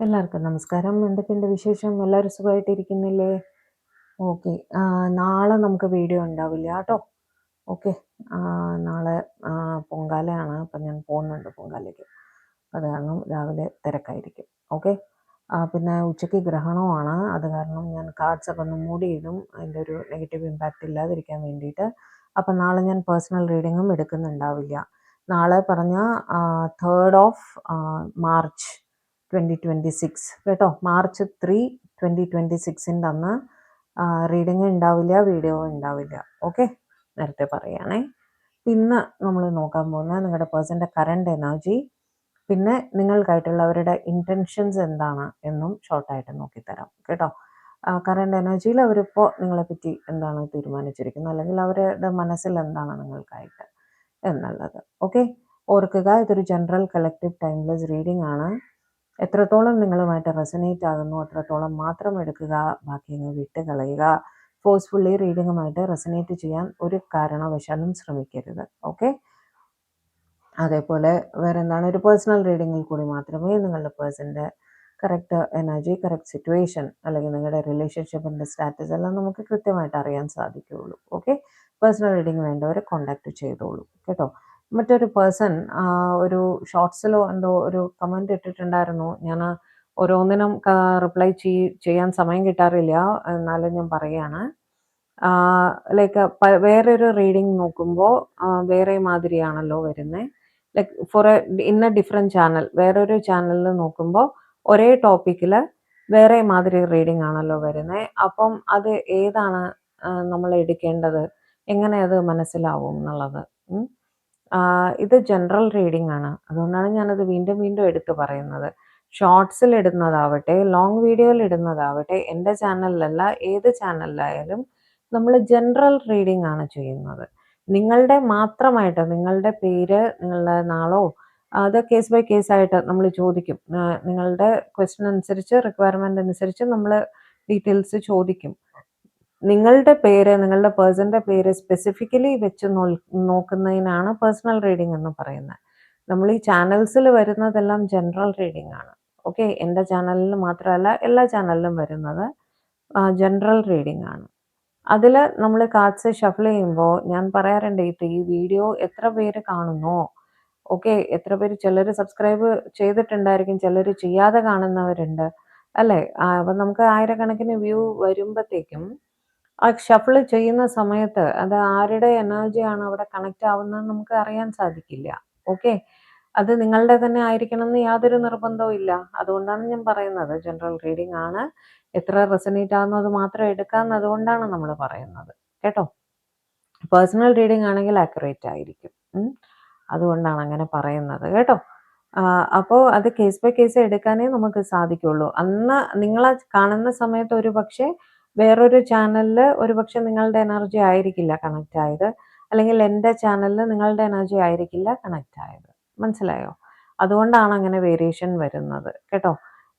എല്ലാവർക്കും നമസ്കാരം. എന്തൊക്കെയുണ്ട് വിശേഷം? എല്ലാവരും സുഖമായിട്ടിരിക്കുന്നില്ലേ? ഓക്കെ. നാളെ നമുക്ക് വീഡിയോ ഉണ്ടാവില്ല കേട്ടോ. ഓക്കെ. നാളെ പൊങ്കാലയാണ്. അപ്പം ഞാൻ പോകുന്നുണ്ട് പൊങ്കാലയ്ക്ക്. അത് കാരണം രാവിലെ തിരക്കായിരിക്കും. ഓക്കെ. പിന്നെ ഉച്ചയ്ക്ക് ഗ്രഹണമാണ്. അത് കാരണം ഞാൻ കാർഡ്സൊക്കെ ഒന്ന് മൂടിയിടും. അതിൻ്റെ ഒരു നെഗറ്റീവ് ഇമ്പാക്റ്റ് ഇല്ലാതിരിക്കാൻ വേണ്ടിയിട്ട്. അപ്പം നാളെ ഞാൻ പേഴ്സണൽ റീഡിങ്ങും എടുക്കുന്നുണ്ടാവില്ല. നാളെ പറഞ്ഞ 3rd ഓഫ് മാർച്ച് 2026 കേട്ടോ. മാർച്ച് 3, 2026 അന്ന് റീഡിങ് ഉണ്ടാവില്ല, വീഡിയോ ഉണ്ടാവില്ല. ഓക്കെ, നേരത്തെ പറയുകയാണേ. പിന്നെ നമ്മൾ നോക്കാൻ പോകുന്നത് നിങ്ങളുടെ പേഴ്സൻ്റെ കറണ്ട് എനർജി, പിന്നെ നിങ്ങൾക്കായിട്ടുള്ള അവരുടെ ഇൻറ്റൻഷൻസ് എന്താണ് എന്നും ഷോർട്ടായിട്ട് നോക്കിത്തരാം കേട്ടോ. കറണ്ട് എനർജിയിൽ അവരിപ്പോൾ നിങ്ങളെപ്പറ്റി എന്താണ് തീരുമാനിച്ചിരിക്കുന്നത്, അല്ലെങ്കിൽ അവരുടെ മനസ്സിൽ എന്താണ് നിങ്ങൾക്കായിട്ട് എന്നുള്ളത്. ഓക്കെ, ഓർക്കുക ഇതൊരു ജനറൽ കളക്റ്റീവ് ടൈംലെസ് റീഡിംഗ് ആണ്. എത്രത്തോളം നിങ്ങളുമായിട്ട് റെസനേറ്റ് ആകുന്നു അത്രത്തോളം മാത്രം എടുക്കുക, ബാക്കി അങ്ങ് വിട്ട് കളയുക. ഫോഴ്സ്ഫുള്ളി റീഡിങ്ങുമായിട്ട് റെസനേറ്റ് ചെയ്യാൻ ഒരു കാരണവശാലും ശ്രമിക്കരുത്. ഓക്കെ, അതേപോലെ വേറെ എന്താണ്, ഒരു പേഴ്സണൽ റീഡിങ്ങിൽ കൂടി മാത്രമേ നിങ്ങളുടെ പേഴ്സൻ്റെ കറക്റ്റ് എനർജി, കറക്റ്റ് സിറ്റുവേഷൻ, അല്ലെങ്കിൽ നിങ്ങളുടെ റിലേഷൻഷിപ്പിൻ്റെ സ്റ്റാറ്റസ് എല്ലാം നമുക്ക് കൃത്യമായിട്ട് അറിയാൻ സാധിക്കുകയുള്ളൂ. ഓക്കെ, പേഴ്സണൽ റീഡിങ് വേണ്ടവരെ കോണ്ടാക്ട് ചെയ്തോളൂ കേട്ടോ. മറ്റൊരു പേഴ്സൺ ഒരു ഷോർട്സിലോ എന്തോ ഒരു കമൻറ്റ് ഇട്ടിട്ടുണ്ടായിരുന്നു. ഞാൻ ഓരോന്നിനും റിപ്ലൈ ചെയ്യാൻ സമയം കിട്ടാറില്ല, എന്നാലും ഞാൻ പറയുകയാണ്. ലൈക്ക് വേറൊരു റീഡിങ് നോക്കുമ്പോൾ വേറെ മാതിരിയാണല്ലോ വരുന്നത്. Like in A different channel, വേറൊരു ചാനലിൽ നോക്കുമ്പോൾ ഒരേ ടോപ്പിക്കിൽ വേറെ മാതിരി റീഡിംഗ് ആണല്ലോ വരുന്നത്. അപ്പം അത് ഏതാണ് നമ്മൾ എടുക്കേണ്ടത്, എങ്ങനെ അത് മനസ്സിലാവും എന്നുള്ളത്. ഇത് ജനറൽ റീഡിംഗ് ആണ്, അതുകൊണ്ടാണ് ഞാനത് വീണ്ടും വീണ്ടും എടുത്ത് പറയുന്നത്. ഷോർട്സിൽ ഇടുന്നതാവട്ടെ, ലോങ് വീഡിയോയിൽ ഇടുന്നതാവട്ടെ, എൻ്റെ ചാനലിലല്ല ഏത് ചാനലിലായാലും നമ്മൾ ജനറൽ റീഡിംഗ് ആണ് ചെയ്യുന്നത്. നിങ്ങളുടെ മാത്രമായിട്ട് നിങ്ങളുടെ പേര്, നിങ്ങളുടെ നാളോ അത് കേസ് ബൈ കേസ് ആയിട്ട് നമ്മൾ ചോദിക്കും. നിങ്ങളുടെ ക്വസ്റ്റ്യൻ അനുസരിച്ച്, റിക്വയർമെൻ്റ് അനുസരിച്ച് നമ്മൾ ഡീറ്റെയിൽസ് ചോദിക്കും. നിങ്ങളുടെ പേര്, നിങ്ങളുടെ പേഴ്സൻ്റെ പേര് സ്പെസിഫിക്കലി വെച്ച് നോക്കുന്നതിനാണ് പേഴ്സണൽ റീഡിംഗ് എന്ന് പറയുന്നത്. നമ്മൾ ഈ ചാനൽസിൽ വരുന്നതെല്ലാം ജനറൽ റീഡിംഗ് ആണ്. ഓക്കെ, എൻ്റെ ചാനലിൽ മാത്രമല്ല എല്ലാ ചാനലിലും വരുന്നത് ജനറൽ റീഡിംഗ് ആണ്. അതിൽ നമ്മൾ കാർഡ്സ് ഷഫിൾ ചെയ്യുമ്പോൾ ഞാൻ പറയാറുണ്ട്, ഈ വീഡിയോ എത്ര പേര് കാണുന്നോ, ഓക്കെ, എത്ര പേര്, ചിലർ സബ്സ്ക്രൈബ് ചെയ്തിട്ടുണ്ടായിരിക്കും, ചിലർ ചെയ്യാതെ കാണുന്നവരുണ്ട് അല്ലേ. അപ്പം നമുക്ക് ആയിരക്കണക്കിന് വ്യൂ വരുമ്പോഴത്തേക്കും ആ ഷഫിൾ ചെയ്യുന്ന സമയത്ത് അത് ആരുടെ എനർജിയാണ് അവിടെ കണക്റ്റ് ആവുന്നത് നമുക്ക് അറിയാൻ സാധിക്കില്ല. ഓക്കെ, അത് നിങ്ങളുടെ തന്നെ ആയിരിക്കണം എന്ന് യാതൊരു നിർബന്ധവും ഇല്ല. അതുകൊണ്ടാണ് ഞാൻ പറയുന്നത് ജനറൽ റീഡിംഗ് ആണ്. എത്ര റെസനേറ്റ് ആകുന്നത് മാത്രം എടുക്കാമെന്ന് അതുകൊണ്ടാണ് നമ്മൾ പറയുന്നത് കേട്ടോ. പേഴ്സണൽ റീഡിംഗ് ആണെങ്കിൽ ആക്യുറേറ്റ് ആയിരിക്കും. അതുകൊണ്ടാണ് അങ്ങനെ പറയുന്നത് കേട്ടോ. അപ്പോൾ അത് കേസ് ബൈ കേസ് എടുക്കാനേ നമുക്ക് സാധിക്കുള്ളൂ. അന്ന് നിങ്ങളെ കാണുന്ന സമയത്ത് ഒരു പക്ഷേ വേറൊരു ചാനലിൽ ഒരു പക്ഷെ നിങ്ങളുടെ എനർജി ആയിരിക്കില്ല കണക്റ്റ് ആയത്, അല്ലെങ്കിൽ എൻ്റെ ചാനലിൽ നിങ്ങളുടെ എനർജി ആയിരിക്കില്ല കണക്റ്റ് ആയത്. മനസ്സിലായോ? അതുകൊണ്ടാണ് അങ്ങനെ വേരിയേഷൻ വരുന്നത് കേട്ടോ.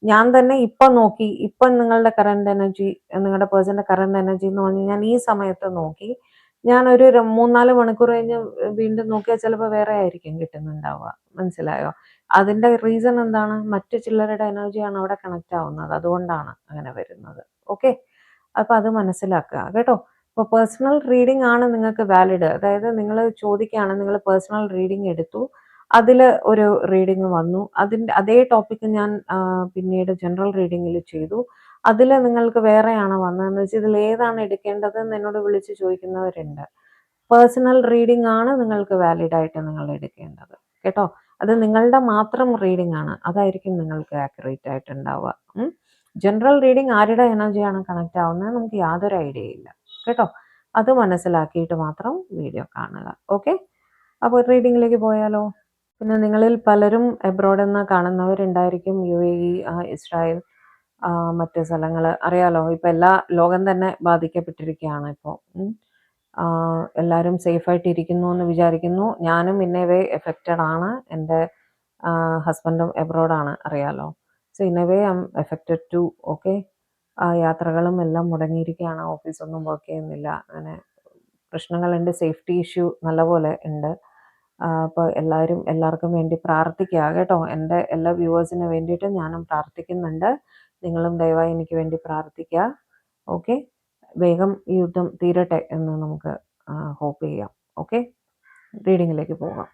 ഞാൻ തന്നെ ഇപ്പം നോക്കി, ഇപ്പം നിങ്ങളുടെ കറണ്ട് എനർജി, നിങ്ങളുടെ പേഴ്സൻ്റെ കറണ്ട് എനർജി എന്ന് പറഞ്ഞ് ഞാൻ ഈ സമയത്ത് നോക്കി, ഞാനൊരു 3-4 മണിക്കൂർ കഴിഞ്ഞ് വീണ്ടും നോക്കിയാൽ ചിലപ്പോൾ വേറെ ആയിരിക്കും കിട്ടുന്നുണ്ടാവുക. മനസ്സിലായോ? അതിൻ്റെ റീസൺ എന്താണ്? മറ്റു ചിലരുടെ എനർജിയാണ് അവിടെ കണക്റ്റ് ആവുന്നത്, അതുകൊണ്ടാണ് അങ്ങനെ വരുന്നത്. ഓക്കെ, അപ്പോൾ അത് മനസ്സിലാക്കുക കേട്ടോ. ഇപ്പോൾ പേഴ്സണൽ റീഡിംഗ് ആണ് നിങ്ങൾക്ക് വാലിഡ്. അതായത് നിങ്ങൾ ചോദിക്കുകയാണ്, നിങ്ങൾ പേഴ്സണൽ റീഡിംഗ് എടുത്തു, അതിൽ ഒരു റീഡിംഗ് വന്നു, അതിൻ്റെ അതേ ടോപ്പിക്ക് ഞാൻ പിന്നീട് ജനറൽ റീഡിങ്ങിൽ ചെയ്തു, അതിൽ നിങ്ങൾക്ക് വേറെയാണ് വന്നതെന്ന് വെച്ചാൽ ഇതിൽ ഏതാണ് എടുക്കേണ്ടതെന്ന് എന്നോട് വിളിച്ച് ചോദിക്കുന്നവരുണ്ട്. പേഴ്സണൽ റീഡിംഗ് ആണ് നിങ്ങൾക്ക് വാലിഡ് ആയിട്ട് നിങ്ങൾ എടുക്കേണ്ടത് കേട്ടോ. അത് നിങ്ങളുടെ മാത്രം റീഡിംഗ് ആണ്, അതായിരിക്കും നിങ്ങൾക്ക് ആക്യുറേറ്റ് ആയിട്ട് ഉണ്ടാവുക. ജനറൽ റീഡിംഗ് ആരുടെ എനർജിയാണ് കണക്റ്റ് ആവുന്നത് നമുക്ക് യാതൊരു ഐഡിയ ഇല്ല കേട്ടോ. അത് മനസ്സിലാക്കിയിട്ട് മാത്രം വീഡിയോ കാണുക. ഓക്കെ, അപ്പോൾ റീഡിങ്ങിലേക്ക് പോയാലോ. പിന്നെ നിങ്ങളിൽ പലരും എബ്രോഡിൽ നിന്ന് കാണുന്നവരുണ്ടായിരിക്കും, UAE, ഇസ്രായേൽ, മറ്റ് സ്ഥലങ്ങൾ അറിയാലോ. ഇപ്പം എല്ലാ ലോകം തന്നെ ബാധിക്കപ്പെട്ടിരിക്കുകയാണ് ഇപ്പോൾ. എല്ലാവരും സേഫായിട്ട് ഇരിക്കുന്നു എന്ന് വിചാരിക്കുന്നു. ഞാനും ഇൻ എ വേ എഫക്റ്റഡ് ആണ്. എൻ്റെ ഹസ്ബൻഡും എബ്രോഡാണ്, അറിയാലോ. So in a way I am affected too. Okay, യാത്രകളും എല്ലാം മുടങ്ങിയിരിക്കുകയാണ്, ഓഫീസൊന്നും വർക്ക് ചെയ്യുന്നില്ല, അങ്ങനെ പ്രശ്നങ്ങളുണ്ട്, സേഫ്റ്റി ഇഷ്യൂ നല്ലപോലെ ഉണ്ട്. അപ്പോൾ എല്ലാവർക്കും വേണ്ടി പ്രാർത്ഥിക്കുക കേട്ടോ. എൻ്റെ എല്ലാ വ്യൂവേഴ്സിന് വേണ്ടിയിട്ട് ഞാനും പ്രാർത്ഥിക്കുന്നുണ്ട്. നിങ്ങളും ദയവായി എനിക്ക് വേണ്ടി പ്രാർത്ഥിക്കുക. ഓക്കെ, വേഗം ഈ യുദ്ധം തീരട്ടെ എന്ന് നമുക്ക് ഹോപ്പ് ചെയ്യാം. ഓക്കെ, റീഡിങ്ങിലേക്ക് പോകാം.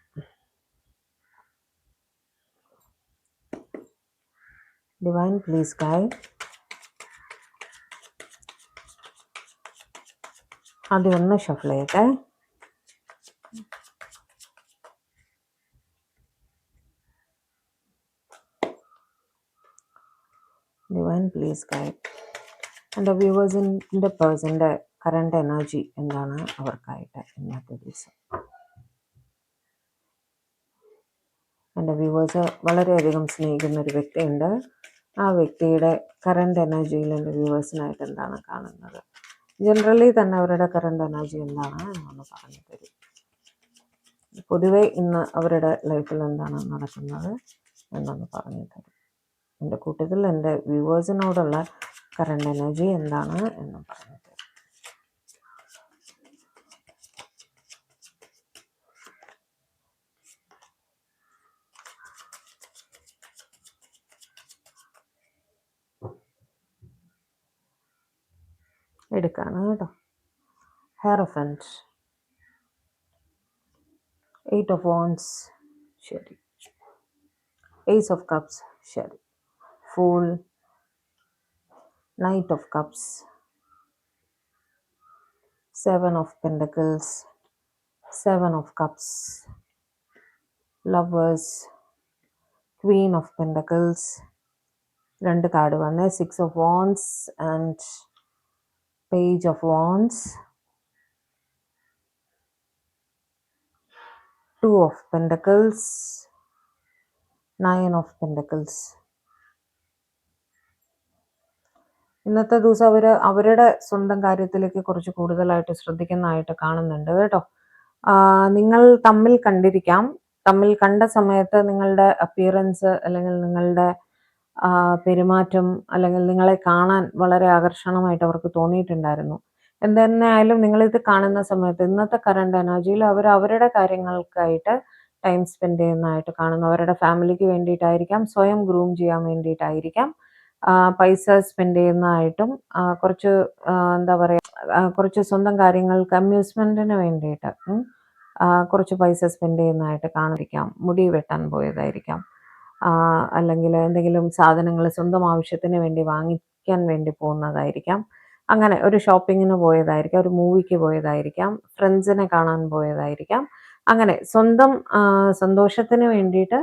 Divine please guide. ആദ്യം ഒന്ന് ഷഫിൾ ചെയ്യട്ടെ. Divine please guide. എൻ്റെ വ്യൂവേഴ്സിൻ്റെ പേഴ്സൻ്റെ കറണ്ട് എനർജി എന്താണ് അവർക്കായിട്ട് ഇന്നത്തെ ദിവസം? എൻ്റെ വ്യൂവേഴ്സ് വളരെയധികം സ്നേഹിക്കുന്ന ഒരു വ്യക്തിയുണ്ട്. ആ വ്യക്തിയുടെ കറണ്ട് എനർജിയിൽ എൻ്റെ വ്യൂവേഴ്സിനായിട്ട് എന്താണ് കാണുന്നത്? ജനറലി തന്നെ അവരുടെ കറണ്ട് എനർജി എന്താണ് എന്നൊന്ന് പറഞ്ഞു തരും. പൊതുവെ ഇന്ന് അവരുടെ ലൈഫിൽ എന്താണ് നടക്കുന്നത് എന്നൊന്ന് പറഞ്ഞു തരും. എൻ്റെ കൂട്ടത്തിൽ എൻ്റെ വ്യൂവേഴ്സിനോടുള്ള കറണ്ട് എനർജി എന്താണ് എന്ന് പറഞ്ഞു തരും. എടുക്കാണ് കേട്ടോ. ഹെയറോഫന്റ്, 8 ഓഫ് വാൻഡ്സ്, ശരി. ഏസ് ഓഫ് കപ്സ്, ശരി. Fool, knight of cups, 7 of pentacles, 7 of cups, lovers, Queen of pentacles, 2 card വന്ന് 6 of wands and page of wands, 2 of pentacles, 9 of pentacles. ഇന്നത്തെ ദിവസം അവരുടെ സ്വന്തം കാര്യത്തിലേക്ക് കുറച്ച് കൂടുതലായിട്ട് ശ്രദ്ധിക്കുന്നതായിട്ട് കാണുന്നുണ്ട് കേട്ടോ. നിങ്ങൾ തമ്മിൽ കണ്ടിരിക്കാം. തമ്മിൽ കണ്ട സമയത്ത് നിങ്ങളുടെ അപ്പിയറൻസ് അല്ലെങ്കിൽ നിങ്ങളുടെ പെരുമാറ്റം അല്ലെങ്കിൽ നിങ്ങളെ കാണാൻ വളരെ ആകർഷണമായിട്ട് അവർക്ക് തോന്നിയിട്ടുണ്ടായിരുന്നു. എന്തെന്നായാലും നിങ്ങളിത് കാണുന്ന സമയത്ത് ഇന്നത്തെ കറണ്ട് എനർജിയിൽ അവരുടെ കാര്യങ്ങൾക്കായിട്ട് ടൈം സ്പെൻഡ് ചെയ്യുന്നതായിട്ട് കാണുന്നു. അവരുടെ ഫാമിലിക്ക് വേണ്ടിയിട്ടായിരിക്കാം, സ്വയം ഗ്രൂം ചെയ്യാൻ വേണ്ടിയിട്ടായിരിക്കാം, പൈസ സ്പെൻഡ് ചെയ്യുന്നതായിട്ടും, കുറച്ച് എന്താ പറയുക, കുറച്ച് സ്വന്തം കാര്യങ്ങൾക്ക് അമ്യൂസ്മെൻറ്റിന് വേണ്ടിയിട്ട് കുറച്ച് പൈസ സ്പെൻഡ് ചെയ്യുന്നതായിട്ട് കാണിരിക്കാം. മുടി വെട്ടാൻ പോയതായിരിക്കാം, അല്ലെങ്കിൽ എന്തെങ്കിലും സാധനങ്ങൾ സ്വന്തം ആവശ്യത്തിന് വേണ്ടി വാങ്ങിക്കാൻ വേണ്ടി പോകുന്നതായിരിക്കാം. അങ്ങനെ ഒരു ഷോപ്പിങ്ങിന് പോയതായിരിക്കാം, ഒരു മൂവിക്ക് പോയതായിരിക്കാം, ഫ്രണ്ട്സിനെ കാണാൻ പോയതായിരിക്കാം. അങ്ങനെ സ്വന്തം സന്തോഷത്തിന് വേണ്ടിയിട്ട്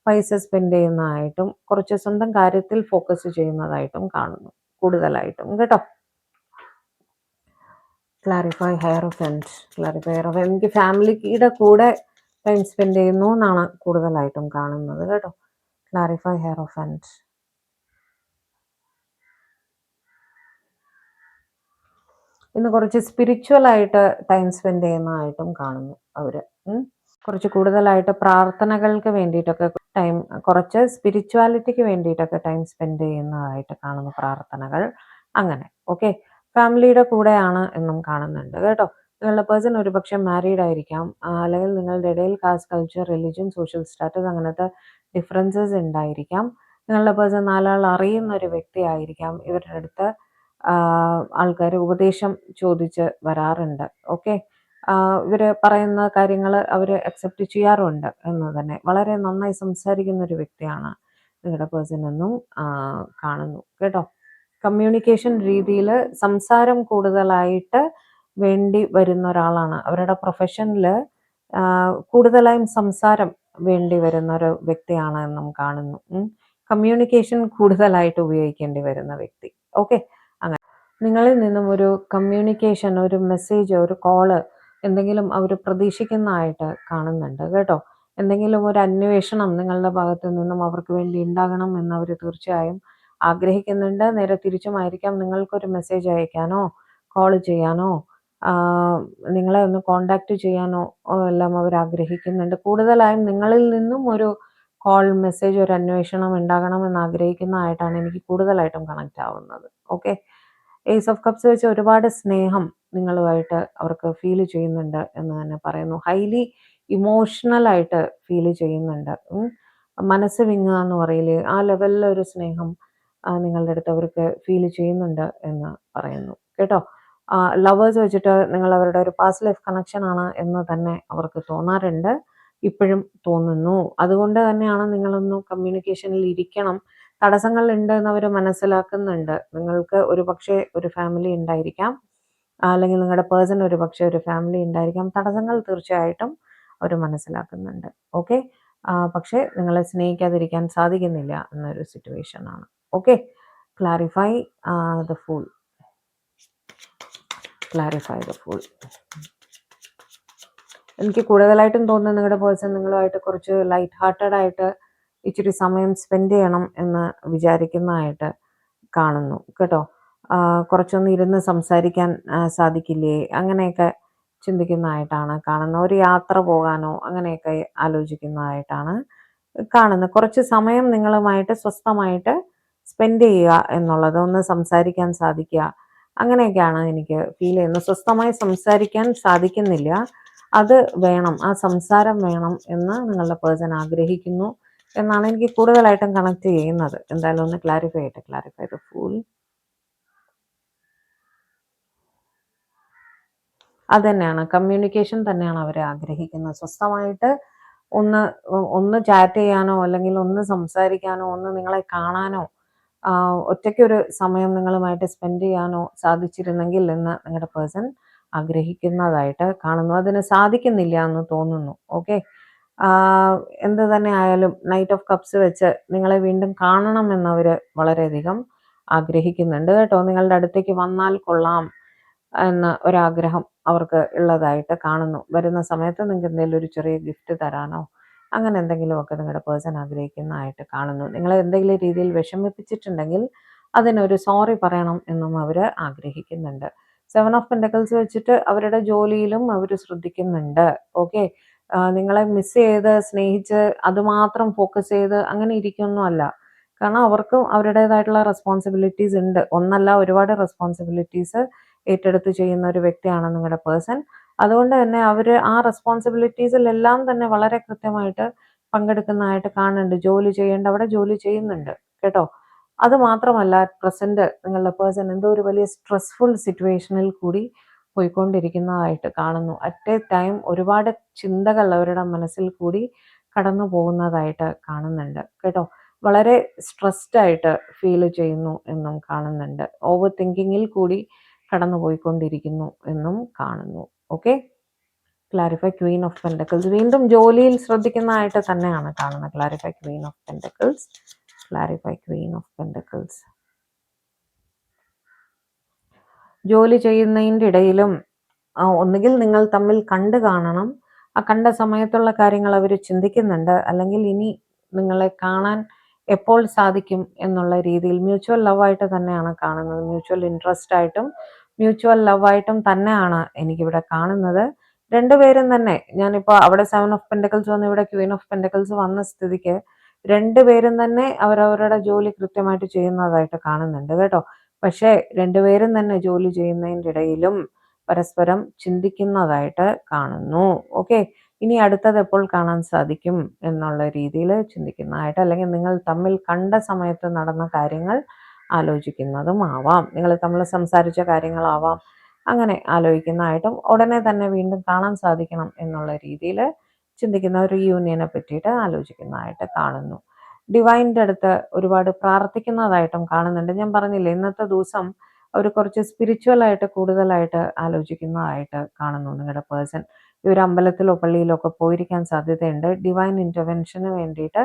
പൈസ സ്പെൻഡ് ചെയ്യുന്നതായിട്ടും കുറച്ച് സ്വന്തം കാര്യത്തിൽ ഫോക്കസ് ചെയ്യുന്നതായിട്ടും കാണുന്നു കൂടുതലായിട്ടും കേട്ടോ. ക്ലാരിഫൈ ഹെയറോഫന്റ്. എനിക്ക് ഫാമിലിയുടെ കൂടെ ടൈം സ്പെൻഡ് ചെയ്യുന്നു എന്നാണ് കൂടുതലായിട്ടും കാണുന്നത് കേട്ടോ. ക്ലാരിഫൈ ഹെയറോഫന്റ്. ഇന്ന് കുറച്ച് സ്പിരിച്വൽ ആയിട്ട് ടൈം സ്പെൻഡ് ചെയ്യുന്നതായിട്ടും കാണുന്നു അവര്. കുറച്ച് കൂടുതലായിട്ട് പ്രാർത്ഥനകൾക്ക് വേണ്ടിയിട്ടൊക്കെ കുറച്ച് സ്പിരിച്വാലിറ്റിക്ക് വേണ്ടിയിട്ടൊക്കെ ടൈം സ്പെൻഡ് ചെയ്യുന്നതായിട്ട് കാണുന്നു, പ്രാർത്ഥനകൾ. അങ്ങനെ ഓക്കെ. ഫാമിലിയുടെ കൂടെയാണ് എന്നും കാണുന്നുണ്ട് കേട്ടോ. നിങ്ങളുടെ പേഴ്സൺ ഒരുപക്ഷെ മാരീഡ് ആയിരിക്കാം, അല്ലെങ്കിൽ നിങ്ങളുടെ ഇടയിൽ caste, culture, religion, social status അങ്ങനത്തെ ഡിഫറൻസസ് ഉണ്ടായിരിക്കാം. നിങ്ങളുടെ പേഴ്സൺ നാലാൾ അറിയുന്ന ഒരു വ്യക്തി ആയിരിക്കാം. ഇവരുടെ അടുത്ത് ആൾക്കാർ ഉപദേശം ചോദിച്ച് വരാറുണ്ട്. ഓക്കെ, ഇവർ പറയുന്ന കാര്യങ്ങൾ അവർ അക്സെപ്റ്റ് ചെയ്യാറുണ്ട് എന്ന് തന്നെ. വളരെ നന്നായി സംസാരിക്കുന്ന ഒരു വ്യക്തിയാണ് നിങ്ങളുടെ പേഴ്സൺ എന്നും കാണുന്നു കേട്ടോ. കമ്മ്യൂണിക്കേഷൻ രീതിയിൽ സംസാരം കൂടുതലായിട്ട് വേണ്ടി വരുന്ന ഒരാളാണ്. അവരുടെ പ്രൊഫഷനിൽ കൂടുതലായും സംസാരം വേണ്ടി വരുന്ന ഒരു വ്യക്തിയാണ് എന്നും കാണുന്നു. കമ്മ്യൂണിക്കേഷൻ കൂടുതലായിട്ട് ഉപയോഗിക്കേണ്ടി വരുന്ന വ്യക്തി. ഓക്കെ, അങ്ങനെ നിങ്ങളിൽ നിന്നും ഒരു കമ്മ്യൂണിക്കേഷൻ, ഒരു മെസ്സേജ്, ഒരു കോള് എന്തെങ്കിലും അവർ പ്രതീക്ഷിക്കുന്നതായിട്ട് കാണുന്നുണ്ട് കേട്ടോ. എന്തെങ്കിലും ഒരു അന്വേഷണം നിങ്ങളുടെ ഭാഗത്തു നിന്നും അവർക്ക് വേണ്ടി ഉണ്ടാകണം എന്ന് അവർ തീർച്ചയായും ആഗ്രഹിക്കുന്നുണ്ട്. നേരെ തിരിച്ചുമായിരിക്കാം, നിങ്ങൾക്കൊരു മെസ്സേജ് അയക്കാനോ കോൾ ചെയ്യാനോ നിങ്ങളെ ഒന്ന് കോണ്ടാക്ട് ചെയ്യാനോ എല്ലാം അവർ ആഗ്രഹിക്കുന്നുണ്ട്. കൂടുതലായും നിങ്ങളിൽ നിന്നും ഒരു കോൾ, മെസ്സേജ്, ഒരു അന്വേഷണം ഉണ്ടാകണമെന്ന് ആഗ്രഹിക്കുന്നതായിട്ടാണ് എനിക്ക് കൂടുതലായിട്ടും കണക്റ്റ് ആവുന്നത്. ഓക്കെ, ഏസ് ഓഫ് കപ്സ് വെച്ച് ഒരുപാട് സ്നേഹം നിങ്ങളുമായിട്ട് അവർക്ക് ഫീൽ ചെയ്യുന്നുണ്ട് എന്ന് തന്നെ പറയുന്നു. ഹൈലി ഇമോഷണലായിട്ട് ഫീൽ ചെയ്യുന്നുണ്ട്. മനസ്സ് വിങ്ങുക എന്ന് പറയില്ലേ, ആ ലെവലിലൊരു സ്നേഹം നിങ്ങളുടെ അടുത്ത് അവർക്ക് ഫീൽ ചെയ്യുന്നുണ്ട് എന്ന് പറയുന്നു കേട്ടോ. ലവേഴ്സ് വെച്ചിട്ട് നിങ്ങൾ അവരുടെ ഒരു പാസ്റ്റ് ലൈഫ് കണക്ഷൻ ആണ് എന്ന് തന്നെ അവർക്ക് തോന്നാറുണ്ട്, ഇപ്പോഴും തോന്നുന്നു. അതുകൊണ്ട് തന്നെയാണ് നിങ്ങളൊന്ന് കമ്മ്യൂണിക്കേഷനിൽ ഇരിക്കണം. തടസ്സങ്ങൾ ഉണ്ട് എന്ന് അവർ മനസ്സിലാക്കുന്നുണ്ട്. നിങ്ങൾക്ക് ഒരു പക്ഷേ ഒരു ഫാമിലി ഉണ്ടായിരിക്കാം, അല്ലെങ്കിൽ നിങ്ങളുടെ പേഴ്സൺ ഒരു പക്ഷേ ഒരു ഫാമിലി ഉണ്ടായിരിക്കാം. തടസ്സങ്ങൾ തീർച്ചയായിട്ടും അവർ മനസ്സിലാക്കുന്നുണ്ട്. ഓക്കെ, പക്ഷേ നിങ്ങളെ സ്നേഹിക്കാതിരിക്കാൻ സാധിക്കുന്നില്ല എന്നൊരു സിറ്റുവേഷൻ ആണ്. Okay, clarify the fool. Clarify the fool. എനിക്ക് കൂടുതലായിട്ടും തോന്നുന്നത് നിങ്ങളുടെ പേഴ്സൺ നിങ്ങളുമായിട്ട് കുറച്ച് ലൈറ്റ് ഹാർട്ടഡ് ആയിട്ട് ഇച്ചിരി സമയം സ്പെൻഡ് ചെയ്യണം എന്ന് വിചാരിക്കുന്നതായിട്ട് കാണുന്നു കേട്ടോ. കുറച്ചൊന്ന് ഇരുന്ന് സംസാരിക്കാൻ സാധിക്കില്ലേ, അങ്ങനെയൊക്കെ ചിന്തിക്കുന്നതായിട്ടാണ് കാണുന്നത്. ഒരു യാത്ര പോകാനോ അങ്ങനെയൊക്കെ ആലോചിക്കുന്നതായിട്ടാണ് കാണുന്നത്. കുറച്ച് സമയം നിങ്ങളുമായിട്ട് സ്വസ്ഥമായിട്ട് സ്പെൻഡ് ചെയ്യുക എന്നുള്ളത്, ഒന്ന് സംസാരിക്കാൻ സാധിക്കുക, അങ്ങനെയൊക്കെയാണ് എനിക്ക് ഫീൽ ചെയ്യുന്നത്. സ്വസ്ഥമായി സംസാരിക്കാൻ സാധിക്കുന്നില്ല, അത് വേണം, ആ സംസാരം വേണം എന്ന് നിങ്ങളുടെ പേഴ്സൺ ആഗ്രഹിക്കുന്നു എന്നാണ് എനിക്ക് കൂടുതലായിട്ടും കണക്ട് ചെയ്യുന്നത്. എന്തായാലും ഒന്ന് ക്ലാരിഫൈ ചെയ്യട്ടെ. Clarify the fool. അത് തന്നെയാണ്, കമ്മ്യൂണിക്കേഷൻ തന്നെയാണ് അവർ ആഗ്രഹിക്കുന്നത്. സ്വസ്ഥമായിട്ട് ഒന്ന് ചാറ്റ് ചെയ്യാനോ അല്ലെങ്കിൽ ഒന്ന് സംസാരിക്കാനോ ഒന്ന് നിങ്ങളെ കാണാനോ ഒറ്റയ്ക്കൊരു സമയം നിങ്ങളുമായിട്ട് സ്പെൻഡ് ചെയ്യാനോ സാധിച്ചിരുന്നെങ്കിൽ എന്ന് നിങ്ങളുടെ പേഴ്സൺ ആഗ്രഹിക്കുന്നതായിട്ട് കാണുന്നു. അതിന് സാധിക്കുന്നില്ല എന്ന് തോന്നുന്നു. ഓക്കെ, എന്ത് തന്നെ ആയാലും നൈറ്റ് ഓഫ് കപ്സ് വെച്ച് നിങ്ങളെ വീണ്ടും കാണണമെന്നവർ വളരെയധികം ആഗ്രഹിക്കുന്നുണ്ട് കേട്ടോ. നിങ്ങളുടെ അടുത്തേക്ക് വന്നാൽ കൊള്ളാം എന്ന ഒരാഗ്രഹം അവർക്ക് ഉള്ളതായിട്ട് കാണുന്നു. വരുന്ന സമയത്ത് നിങ്ങൾക്ക് എന്തെങ്കിലും ഒരു ചെറിയ ഗിഫ്റ്റ് തരാനോ അങ്ങനെ എന്തെങ്കിലുമൊക്കെ നിങ്ങളുടെ പേഴ്സൺ ആഗ്രഹിക്കുന്നതായിട്ട് കാണുന്നു. നിങ്ങളെ എന്തെങ്കിലും രീതിയിൽ വിഷമിപ്പിച്ചിട്ടുണ്ടെങ്കിൽ അതിനൊരു സോറി പറയണം എന്നും അവർ ആഗ്രഹിക്കുന്നുണ്ട്. 7 ഓഫ് പെൻറ്റക്കിൾസ് വെച്ചിട്ട് അവരുടെ ജോലിയിലും അവർ ശ്രദ്ധിക്കുന്നുണ്ട്. ഓക്കെ, നിങ്ങളെ മിസ് ചെയ്ത് സ്നേഹിച്ച് അതുമാത്രം ഫോക്കസ് ചെയ്ത് അങ്ങനെ ഇരിക്കൊന്നുമല്ല. കാരണം അവർക്കും അവരുടേതായിട്ടുള്ള റെസ്പോൺസിബിലിറ്റീസ് ഉണ്ട്. ഒന്നല്ല, ഒരുപാട് റെസ്പോൺസിബിലിറ്റീസ് ഏറ്റെടുത്ത് ചെയ്യുന്ന ഒരു വ്യക്തിയാണ് നിങ്ങളുടെ പേഴ്സൺ. അതുകൊണ്ട് തന്നെ അവർ ആ റെസ്പോൺസിബിലിറ്റീസിലെല്ലാം തന്നെ വളരെ കൃത്യമായിട്ട് പങ്കെടുക്കുന്നതായിട്ട് കാണുന്നുണ്ട്. ജോലി ചെയ്യേണ്ട അവിടെ ജോലി ചെയ്യുന്നുണ്ട് കേട്ടോ. അത് മാത്രമല്ല, അറ്റ് പ്രസന്റ് നിങ്ങളുടെ പേഴ്സൺ എന്തോ ഒരു വലിയ സ്ട്രെസ്ഫുൾ സിറ്റുവേഷനിൽ കൂടി പോയിക്കൊണ്ടിരിക്കുന്നതായിട്ട് കാണുന്നു. അറ്റ് എ ടൈം ഒരുപാട് ചിന്തകൾ അവരുടെ മനസ്സിൽ കൂടി കടന്നു പോകുന്നതായിട്ട് കാണുന്നുണ്ട് കേട്ടോ. വളരെ സ്ട്രെസ്ഡ് ആയിട്ട് ഫീൽ ചെയ്യുന്നു എന്നും കാണുന്നുണ്ട്. ഓവർ തിങ്കിങ്ങിൽ കൂടി കടന്നു പോയിക്കൊണ്ടിരിക്കുന്നു എന്നും കാണുന്നു. Okay, clarify Queen of pentacles. വീണ്ടും ജോലിയിൽ ശ്രദ്ധിക്കുന്നതായിട്ട് തന്നെയാണ് കാണുന്നത്. Clarify Queen of pentacles. Clarify Queen of pentacles. ജോലി ചെയ്യുന്നതിൻ്റെ ഇടയിലും ഒന്നുകിൽ നിങ്ങൾ തമ്മിൽ കണ്ടു കാണണം, ആ കണ്ട സമയത്തുള്ള കാര്യങ്ങൾ അവർ ചിന്തിക്കുന്നുണ്ട്, അല്ലെങ്കിൽ ഇനി നിങ്ങളെ കാണാൻ എപ്പോൾ സാധിക്കും എന്നുള്ള രീതിയിൽ മ്യൂച്വൽ ലവായിട്ട് തന്നെയാണ് കാണുന്നത്. മ്യൂച്വൽ ഇൻട്രസ്റ്റ് ആയിട്ടും മ്യൂച്വൽ ലവായിട്ടും തന്നെയാണ് എനിക്കിവിടെ കാണുന്നത്. രണ്ടുപേരും തന്നെ, ഞാനിപ്പോൾ അവിടെ 7 ഓഫ് പെൻറ്റക്കിൾസ് വന്ന് ഇവിടെ ക്വീൻ ഓഫ് പെൻറ്റക്കിൾസ് വന്ന സ്ഥിതിക്ക് രണ്ടുപേരും തന്നെ അവരവരുടെ ജോലി കൃത്യമായിട്ട് ചെയ്യുന്നതായിട്ട് കാണുന്നുണ്ട് കേട്ടോ. പക്ഷേ രണ്ടുപേരും തന്നെ ജോലി ചെയ്യുന്നതിൻ്റെ ഇടയിലും പരസ്പരം ചിന്തിക്കുന്നതായിട്ട് കാണുന്നു. ഓക്കെ, ഇനി അടുത്തത് എപ്പോൾ കാണാൻ സാധിക്കും എന്നുള്ള രീതിയിൽ ചിന്തിക്കുന്നതായിട്ട്, അല്ലെങ്കിൽ നിങ്ങൾ തമ്മിൽ കണ്ട സമയത്ത് നടന്ന കാര്യങ്ങൾ ആലോചിക്കുന്നതും ആവാം, നിങ്ങൾ തമ്മിൽ സംസാരിച്ച കാര്യങ്ങളാവാം, അങ്ങനെ ആലോചിക്കുന്നതായിട്ടും ഉടനെ തന്നെ വീണ്ടും കാണാൻ സാധിക്കണം എന്നുള്ള രീതിയിൽ ചിന്തിക്കുന്ന ഒരു യൂണിയനെ പറ്റിയിട്ട് ആലോചിക്കുന്നതായിട്ട് കാണുന്നു. ഡിവൈൻ്റെ അടുത്ത് ഒരുപാട് പ്രാർത്ഥിക്കുന്നതായിട്ടും കാണുന്നുണ്ട്. ഞാൻ പറഞ്ഞില്ലേ, ഇന്നത്തെ ദിവസം അവർ കുറച്ച് സ്പിരിച്വലായിട്ട് കൂടുതലായിട്ട് ആലോചിക്കുന്നതായിട്ട് കാണുന്നു നിങ്ങളുടെ പേഴ്സൺ. ഈ ഒരു അമ്പലത്തിലോ പള്ളിയിലോ ഒക്കെ പോയിരിക്കാൻ സാധ്യതയുണ്ട്. ഡിവൈൻ ഇൻ്റർവെൻഷന് വേണ്ടിയിട്ട്